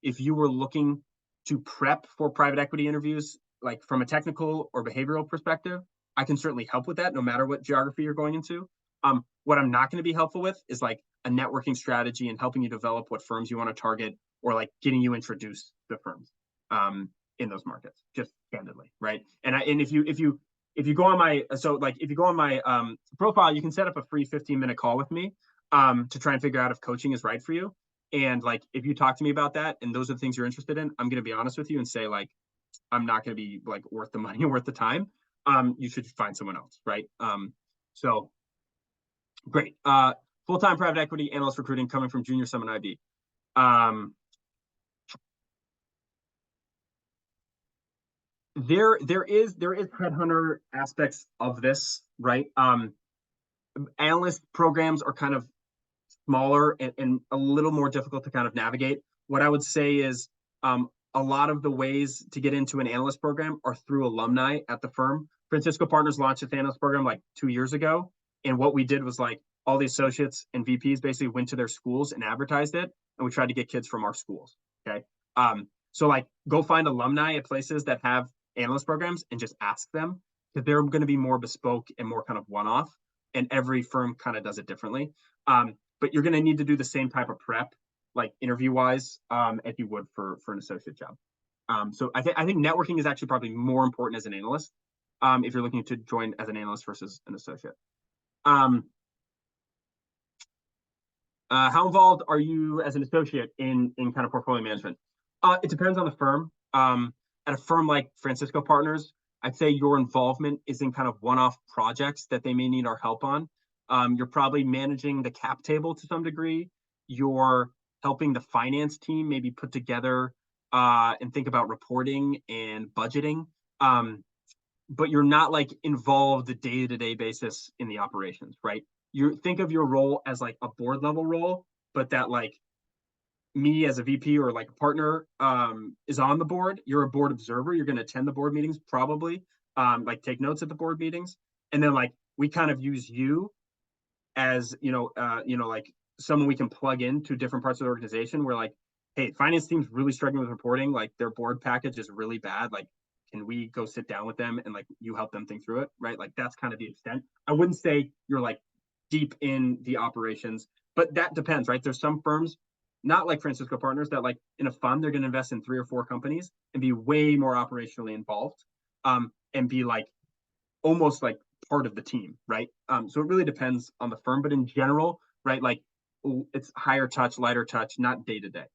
If you were looking to prep for private equity interviews, like from a technical or behavioral perspective, I can certainly help with that no matter what geography you're going into. What I'm not going to be helpful with is like a networking strategy and helping you develop what firms you want to target, or like getting you introduced to firms in those markets, just candidly, right? And if you go on my profile, you can set up a free 15-minute call with me to try and figure out if coaching is right for you. And like, if you talk to me about that and those are the things you're interested in, I'm going to be honest with you and say, like, I'm not going to be like worth the money or worth the time. You should find someone else, right? So great. Full-time private equity analyst recruiting coming from Junior Summit IB. There is headhunter aspects of this, right? Analyst programs are kind of smaller and a little more difficult to kind of navigate. What I would say is a lot of the ways to get into an analyst program are through alumni at the firm. Francisco Partners launched its analyst program like 2 years ago. And what we did was like all the associates and VPs basically went to their schools and advertised it. And we tried to get kids from our schools. Okay. So like go find alumni at places that have analyst programs and just ask them, because they're going to be more bespoke and more kind of one-off. And every firm kind of does it differently. But you're going to need to do the same type of prep, like interview-wise, if you would for an associate job. So I think networking is actually probably more important as an analyst if you're looking to join as an analyst versus an associate. How involved are you as an associate in kind of portfolio management? It depends on the firm. At a firm like Francisco Partners, I'd say your involvement is in kind of one-off projects that they may need our help on. You're probably managing the cap table to some degree. You're helping the finance team maybe put together and think about reporting and budgeting. But you're not like involved the day-to-day basis in the operations, right? You think of your role as like a board level role, but that like me as a VP or like a partner is on the board. You're a board observer. You're going to attend the board meetings probably, like take notes at the board meetings. And then like we kind of use you as, like someone we can plug into different parts of the organization. We're like, hey, finance team's really struggling with reporting. Like their board package is really bad. Like, can we go sit down with them and like you help them think through it, right? Like that's kind of the extent. I wouldn't say you're like deep in the operations, but that depends, right? There's some firms, not like Francisco Partners, that like in a fund, they're going to invest in 3 or 4 companies and be way more operationally involved and be like almost like part of the team, right? So it really depends on the firm, but in general, right, like it's higher touch, lighter touch, not day to day.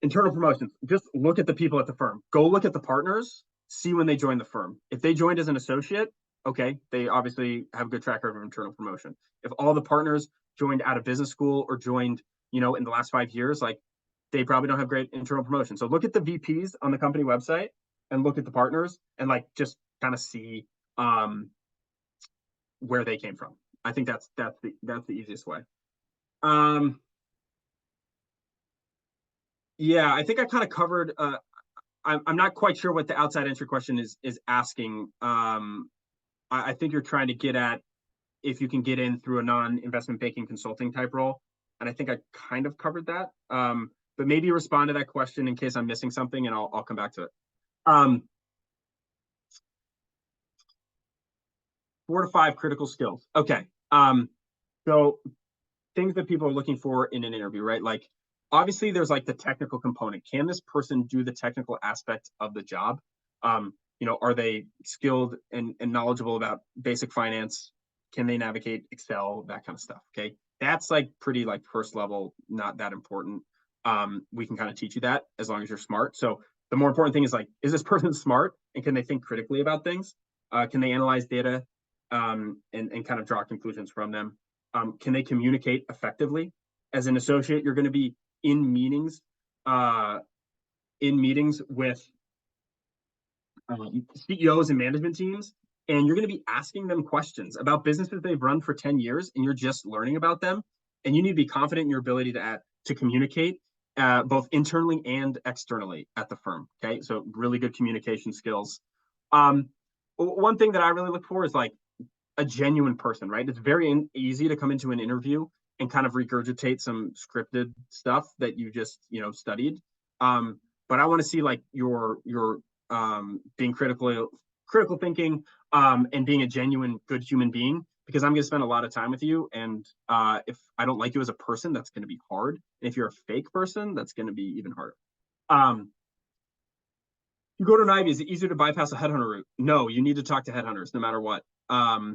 Internal promotions, just look at the people at the firm. Go look at the partners, see when they joined the firm. If they joined as an associate, okay, they obviously have a good track record of internal promotion. If all the partners joined out of business school or joined, in the last 5 years, like they probably don't have great internal promotion. So look at the VPs on the company website and look at the partners and like just kind of see where they came from. I think that's the easiest way. Yeah, I think I kind of covered. I'm not quite sure what the outside entry question is asking. I think you're trying to get at if you can get in through a non-investment banking consulting type role, and I think I kind of covered that. But maybe respond to that question in case I'm missing something, and I'll come back to it. 4 to 5 critical skills. Okay. So things that people are looking for in an interview, right? Like obviously there's like the technical component. Can this person do the technical aspect of the job? Are they skilled and knowledgeable about basic finance? Can they navigate Excel, that kind of stuff? Okay. That's like pretty like first level, not that important. We can kind of teach you that as long as you're smart. So the more important thing is like, is this person smart and can they think critically about things? Can they analyze data and kind of draw conclusions from them? Can they communicate effectively? As an associate, you're going to be in meetings with CEOs and management teams, and you're going to be asking them questions about businesses they've run for 10 years, and you're just learning about them. And you need to be confident in your ability to communicate both internally and externally at the firm. Okay, so really good communication skills. Um, one thing that I really look for is like a genuine person, right? It's very easy to come into an interview and kind of regurgitate some scripted stuff that you just, studied. But I want to see like your being critical thinking, and being a genuine good human being, because I'm going to spend a lot of time with you. And if I don't like you as a person, that's going to be hard. And if you're a fake person, that's going to be even harder. Um, you go to an Ivy, is it easier to bypass a headhunter route? No, you need to talk to headhunters no matter what. How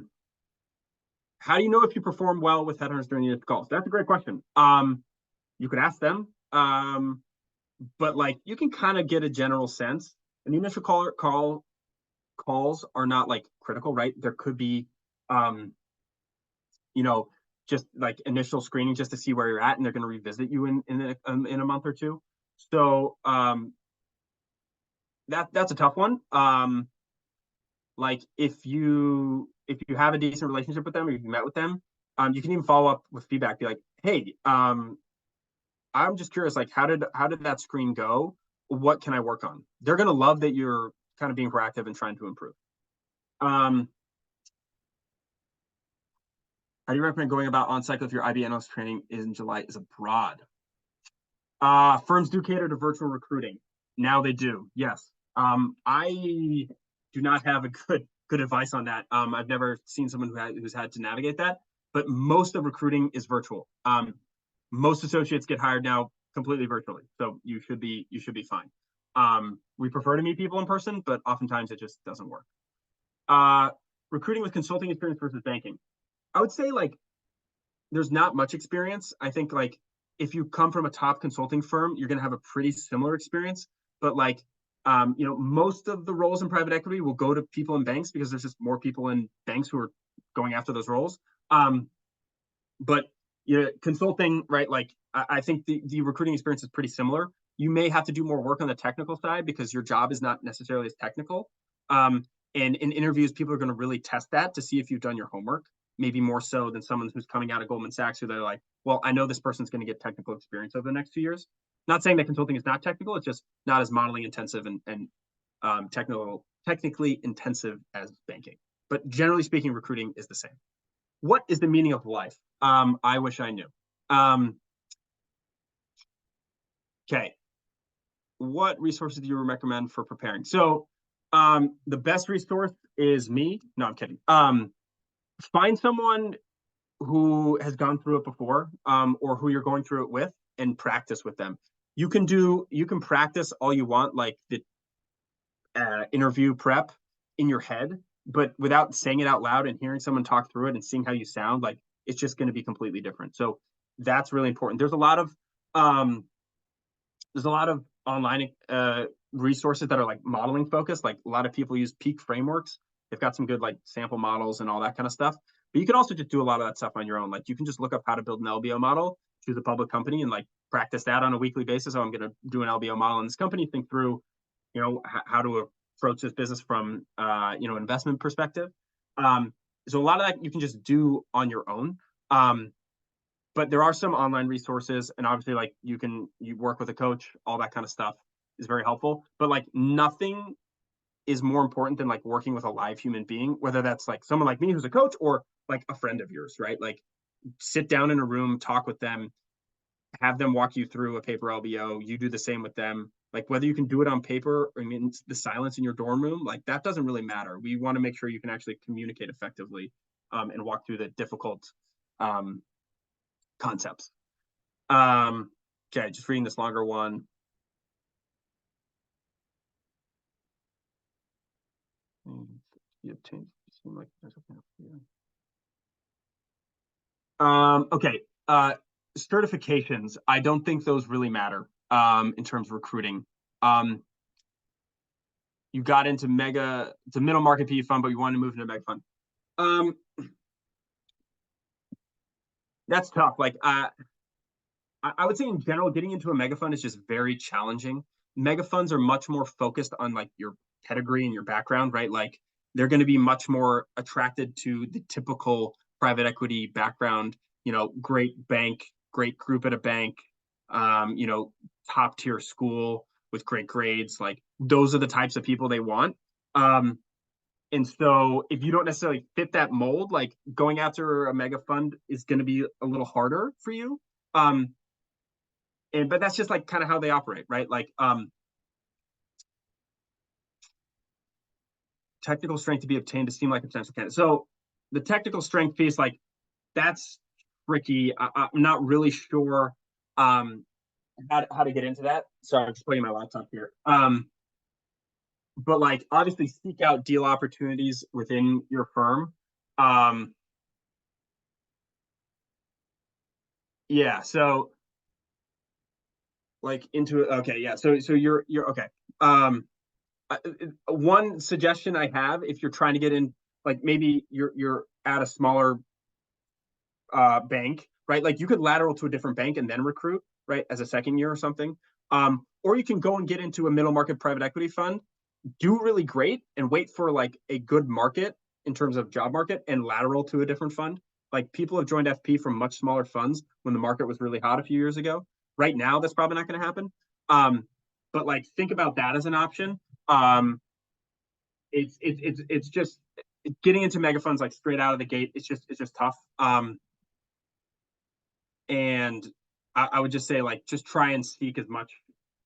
do you know if you perform well with headhunters during the initial calls? That's a great question. You could ask them, but like you can kind of get a general sense. And the initial calls are not like critical, right? There could be, um, you know, just like initial screening just to see where you're at, and they're going to revisit you in a month or two. So that's a tough one. Like if you have a decent relationship with them, or you've met with them, you can even follow up with feedback. Be like, hey, I'm just curious, like how did that screen go? What can I work on? They're gonna love that you're kind of being proactive and trying to improve. Um, how do you recommend going about on cycle if your IB analyst training in July is abroad? Firms do cater to virtual recruiting. Now they do, yes. I do not have a good advice on that. I've never seen someone who's had to navigate that, but most of recruiting is virtual. Most associates get hired now completely virtually, so you should be fine. We prefer to meet people in person, but oftentimes it just doesn't work. Uh, Recruiting with consulting experience versus banking. I would say like there's not much experience. I think like if you come from a top consulting firm, you're going to have a pretty similar experience. But like, most of the roles in private equity will go to people in banks because there's just more people in banks who are going after those roles. But consulting, right? Like, I think the recruiting experience is pretty similar. You may have to do more work on the technical side because your job is not necessarily as technical. And in interviews, people are going to really test that to see if you've done your homework, maybe more so than someone who's coming out of Goldman Sachs, who they're like, well, I know this person's going to get technical experience over the next 2 years. Not saying that consulting is not technical, it's just not as modeling intensive and technically intensive as banking. But generally speaking, recruiting is the same. What is the meaning of life? I wish I knew. Okay. What resources do you recommend for preparing? So, the best resource is me. No, I'm kidding. Find someone who has gone through it before, or who you're going through it with, and practice with them. You can practice all you want, like the interview prep in your head, but without saying it out loud and hearing someone talk through it and seeing how you sound, like it's just going to be completely different. So that's really important. Um, there's a lot of online resources that are like modeling focused. Like a lot of people use Peak frameworks. They've got some good like sample models and all that kind of stuff. But you can also just do a lot of that stuff on your own. Like you can just look up how to build an LBO model, choose a public company, and like practice that on a weekly basis. Oh, I'm going to do an LBO model in this company. Think through, how to approach this business from investment perspective. So a lot of that you can just do on your own. But there are some online resources, and obviously like you work with a coach, all that kind of stuff is very helpful. But like nothing is more important than like working with a live human being, whether that's like someone like me who's a coach or like a friend of yours, right? Like sit down in a room, talk with them, have them walk you through a paper LBO. You do the same with them. Like whether you can do it on paper or in the silence in your dorm room, like that doesn't really matter. We want to make sure you can actually communicate effectively, and walk through the difficult um, concepts. Okay, just reading this longer one. You obtained. Seem like there's okay. Certifications. I don't think those really matter in terms of recruiting. You got into middle market PE fund, but you wanted to move into a mega fund. That's tough. Like I would say in general, getting into a mega fund is just very challenging. Mega funds are much more focused on like your pedigree and your background, right? Like they're going to be much more attracted to the typical private equity background, great bank, great group at a bank, top tier school with great grades. Like those are the types of people they want. And so if you don't necessarily fit that mold, like going after a mega fund is going to be a little harder for you. But that's just like kind of how they operate, right? Like technical strength to be obtained to seem like a potential candidate. So the technical strength piece, like that's tricky. I'm not really sure how to get into that. Sorry, I'm just putting my laptop here. But like obviously seek out deal opportunities within your firm. Um, yeah, so like into okay, yeah. So you're okay. Um, one suggestion I have if you're trying to get in, like maybe you're at a smaller bank, right? Like you could lateral to a different bank and then recruit, right, as a second year or something. Or you can go and get into a middle market private equity fund, do really great, and wait for like a good market in terms of job market and lateral to a different fund. Like people have joined FP from much smaller funds when the market was really hot a few years ago. Right now, that's probably not going to happen. But like think about that as an option. It's just getting into mega funds like straight out of the gate. It's just tough. And I would just say like just try and seek as much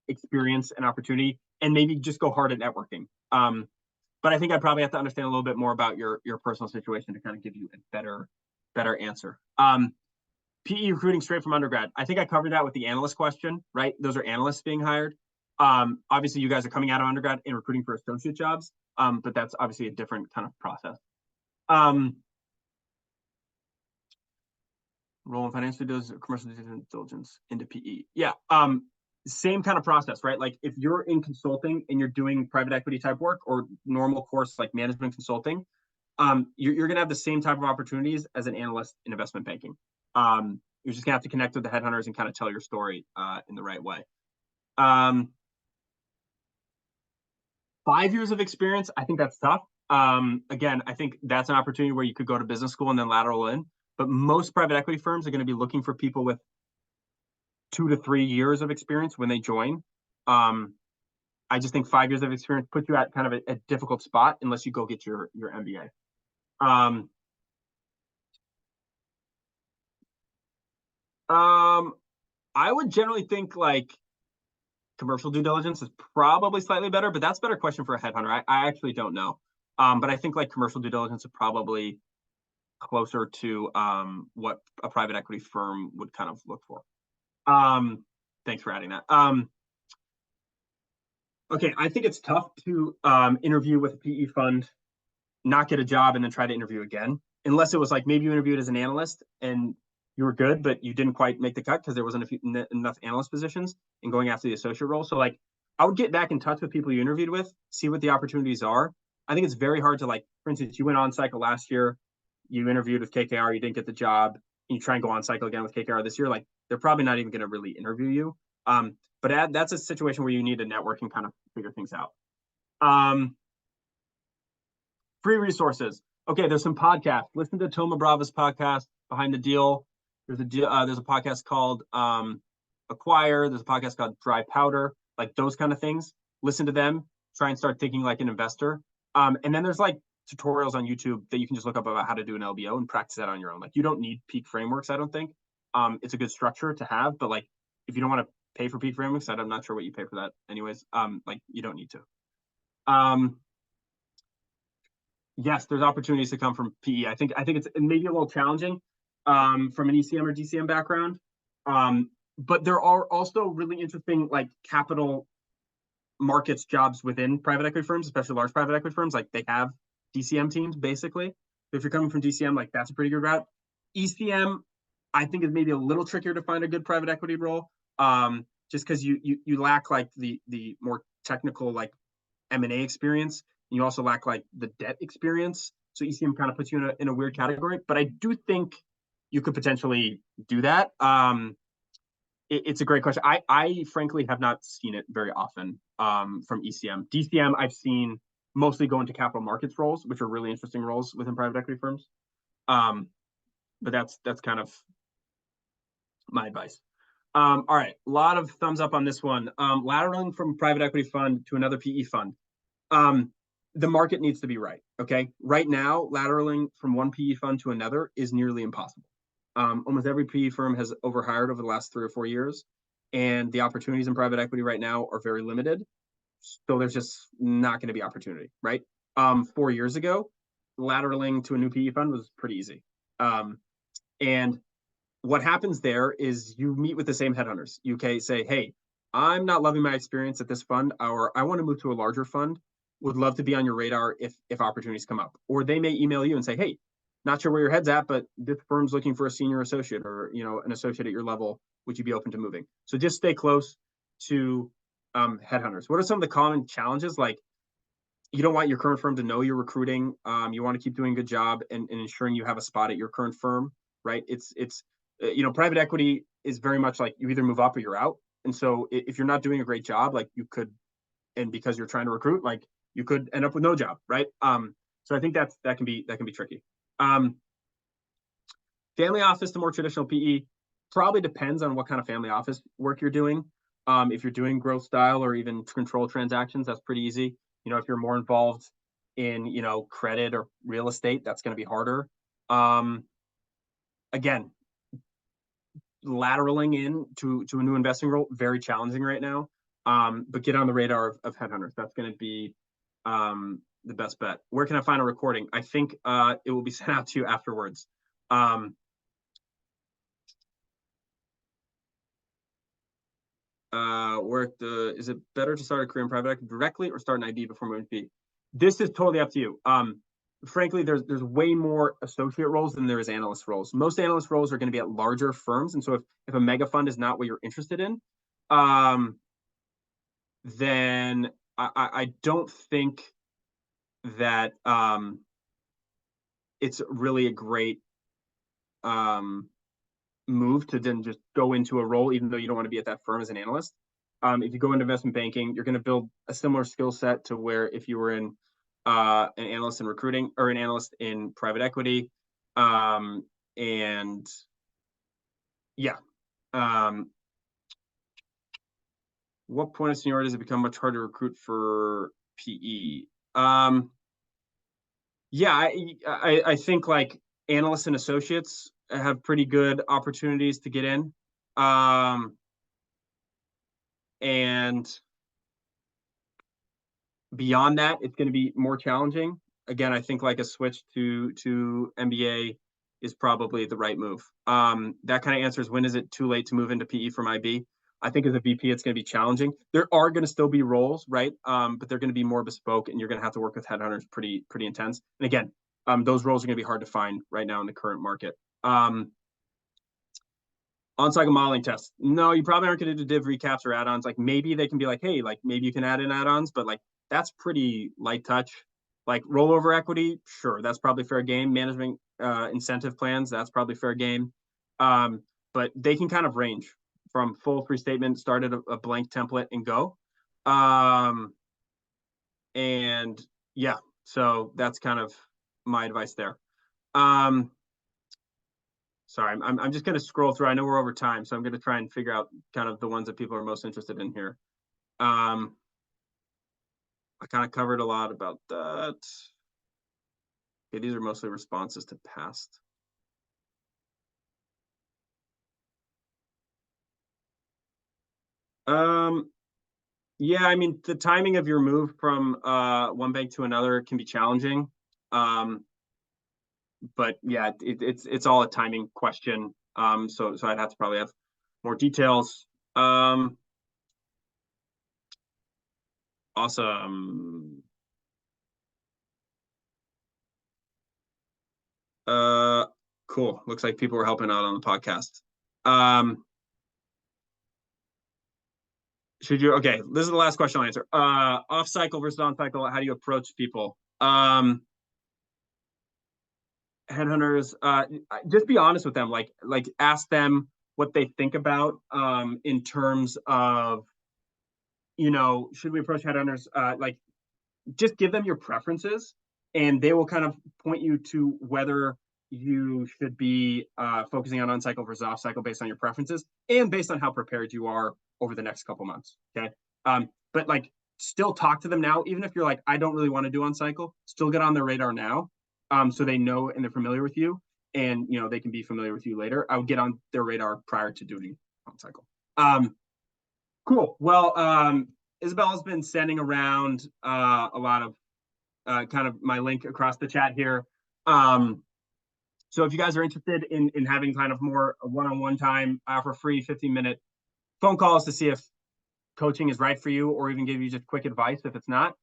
experience and opportunity, and maybe just go hard at networking. But I think I'd probably have to understand a little bit more about your personal situation to kind of give you a better answer. PE recruiting straight from undergrad. I think I covered that with the analyst question, right? Those are analysts being hired. Obviously, you guys are coming out of undergrad and recruiting for associate jobs, but that's obviously a different kind of process. Role in financial does commercial due diligence into PE. Yeah. Same kind of process, right? Like if you're in consulting and you're doing private equity type work or normal course like management consulting, you're going to have the same type of opportunities as an analyst in investment banking. You're just going to have to connect with the headhunters and kind of tell your story in the right way. 5 years of experience, I think that's tough. Again, I think that's an opportunity where you could go to business school and then lateral in. But most private equity firms are going to be looking for people with 2 to 3 years of experience when they join. I just think 5 years of experience puts you at kind of a difficult spot unless you go get your MBA. I would generally think like commercial due diligence is probably slightly better, but that's a better question for a headhunter. I actually don't know. But I think like commercial due diligence is probably closer to what a private equity firm would kind of look for. Thanks for adding that. Okay, I think it's tough to interview with a PE fund, not get a job, and then try to interview again, unless it was like maybe you interviewed as an analyst and you were good, but you didn't quite make the cut because there wasn't enough analyst positions and going after the associate role. So like, I would get back in touch with people you interviewed with, see what the opportunities are. I think it's very hard to like, for instance, you went on cycle last year, you interviewed with KKR, you didn't get the job, and you try and go on cycle again with KKR this year. Like, they're probably not even going to really interview you. But that's a situation where you need to network and kind of figure things out. Free resources. Okay, there's some podcasts. Listen to Thoma Bravo's podcast, Behind the Deal. There's a podcast called Acquire. There's a podcast called Dry Powder. Like those kind of things. Listen to them. Try and start thinking like an investor. And then there's like tutorials on YouTube that you can just look up about how to do an LBO and practice that on your own. Like you don't need peak frameworks, I don't think. It's a good structure to have, but like if you don't want to pay for peak frameworks, I'm not sure what you pay for that anyways. Like you don't need to. Yes, there's opportunities to come from PE. I think it's maybe a little challenging from an ECM or DCM background. But there are also really interesting like capital markets jobs within private equity firms, especially large private equity firms. Like they have DCM teams basically. So if you're coming from DCM, like that's a pretty good route. ECM, I think is maybe a little trickier to find a good private equity role. Just because you lack like the more technical like M&A experience. You also lack like the debt experience. So ECM kind of puts you in a weird category. But I do think you could potentially do that. It's a great question. I frankly have not seen it very often from ECM. DCM, I've seen mostly go into capital markets roles, which are really interesting roles within private equity firms. But that's kind of my advice. All right, a lot of thumbs up on this one. Lateraling from private equity fund to another PE fund. the market needs to be right. Okay. Right now, lateraling from one PE fund to another is nearly impossible. Almost every PE firm has overhired over the last 3 or 4 years, and the opportunities in private equity right now are very limited. So there's just not going to be opportunity, right? 4 years ago, lateraling to a new PE fund was pretty easy. And what happens there is you meet with the same headhunters. You can say, hey, I'm not loving my experience at this fund, or I want to move to a larger fund. Would love to be on your radar if opportunities come up. Or they may email you and say, hey, not sure where your head's at, but this firm's looking for a senior associate or an associate at your level. Would you be open to moving? So just stay close to headhunters. What are some of the common challenges? Like, you don't want your current firm to know you're recruiting. You want to keep doing a good job and ensuring you have a spot at your current firm, right? It's private equity is very much like you either move up or you're out. And so if you're not doing a great job, like you could, and because you're trying to recruit, like you could end up with no job, right? So I think that can be tricky. Family office to more traditional PE probably depends on what kind of family office work you're doing. If you're doing growth style or even control transactions, that's pretty easy. If you're more involved in credit or real estate, that's going to be harder. Again, lateraling in to a new investing role, very challenging right now. But get on the radar of headhunters. That's going to be the best bet. Where can I find a recording? I think it will be sent out to you afterwards. Is it better to start a career in private equity directly or start an IB before moving to PE? This is totally up to you. Frankly, there's way more associate roles than there is analyst roles. Most analyst roles are going to be at larger firms, and so if a mega fund is not what you're interested in, then I don't think that it's really a great move to then just go into a role, even though you don't want to be at that firm as an analyst. If you go into investment banking, you're going to build a similar skill set to where if you were in an analyst in recruiting or an analyst in private equity. And yeah. What point of seniority does it become much harder to recruit for PE? Yeah, I think like analysts and associates have pretty good opportunities to get in. And beyond that, it's going to be more challenging. Again, I think like a switch to MBA is probably the right move. That kind of answers when is it too late to move into PE from IB. I think as a VP, it's going to be challenging. There are going to still be roles, right? But they're going to be more bespoke, and you're going to have to work with headhunters pretty intense. And again, those roles are going to be hard to find right now in the current market. On-cycle modeling tests. No, you probably aren't going to do div recaps or add-ons. Like maybe they can be like, hey, like maybe you can add in add-ons, but like that's pretty light touch. Like rollover equity, sure, that's probably fair game. Management incentive plans, that's probably fair game. But they can kind of range from full free statement, start at a blank template and go. And yeah, so that's kind of my advice there. Sorry, I'm just going to scroll through. I know we're over time, so I'm going to try and figure out kind of the ones that people are most interested in here. I kind of covered a lot about that. Okay, these are mostly responses to past. Yeah, I mean, the timing of your move from one bank to another can be challenging. But yeah, it's all a timing question. So I'd have to probably have more details. Awesome. Cool. Looks like people were helping out on the podcast. Okay, this is the last question I'll answer. Off cycle versus on cycle, how do you approach people? Headhunters, just be honest with them. Like ask them what they think about in terms of, should we approach headhunters? Like just give them your preferences and they will kind of point you to whether you should be focusing on cycle versus off cycle based on your preferences and based on how prepared you are over the next couple months. Okay. But like still talk to them now, even if you're like, I don't really want to do on cycle, still get on their radar now. So they know and they're familiar with you, and they can be familiar with you later. I would get on their radar prior to doing on cycle. Cool. Well, Isabella's been sending around a lot of kind of my link across the chat here. So if you guys are interested in having kind of more one-on-one time, I offer free 15-minute phone calls to see if coaching is right for you, or even give you just quick advice if it's not.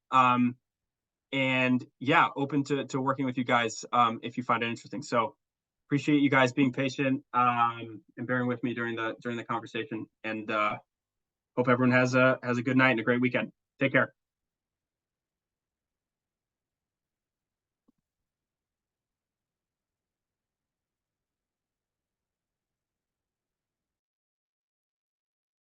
And yeah, open to working with you guys if you find it interesting. So appreciate you guys being patient and bearing with me during the conversation. And hope everyone has a good night and a great weekend. Take care.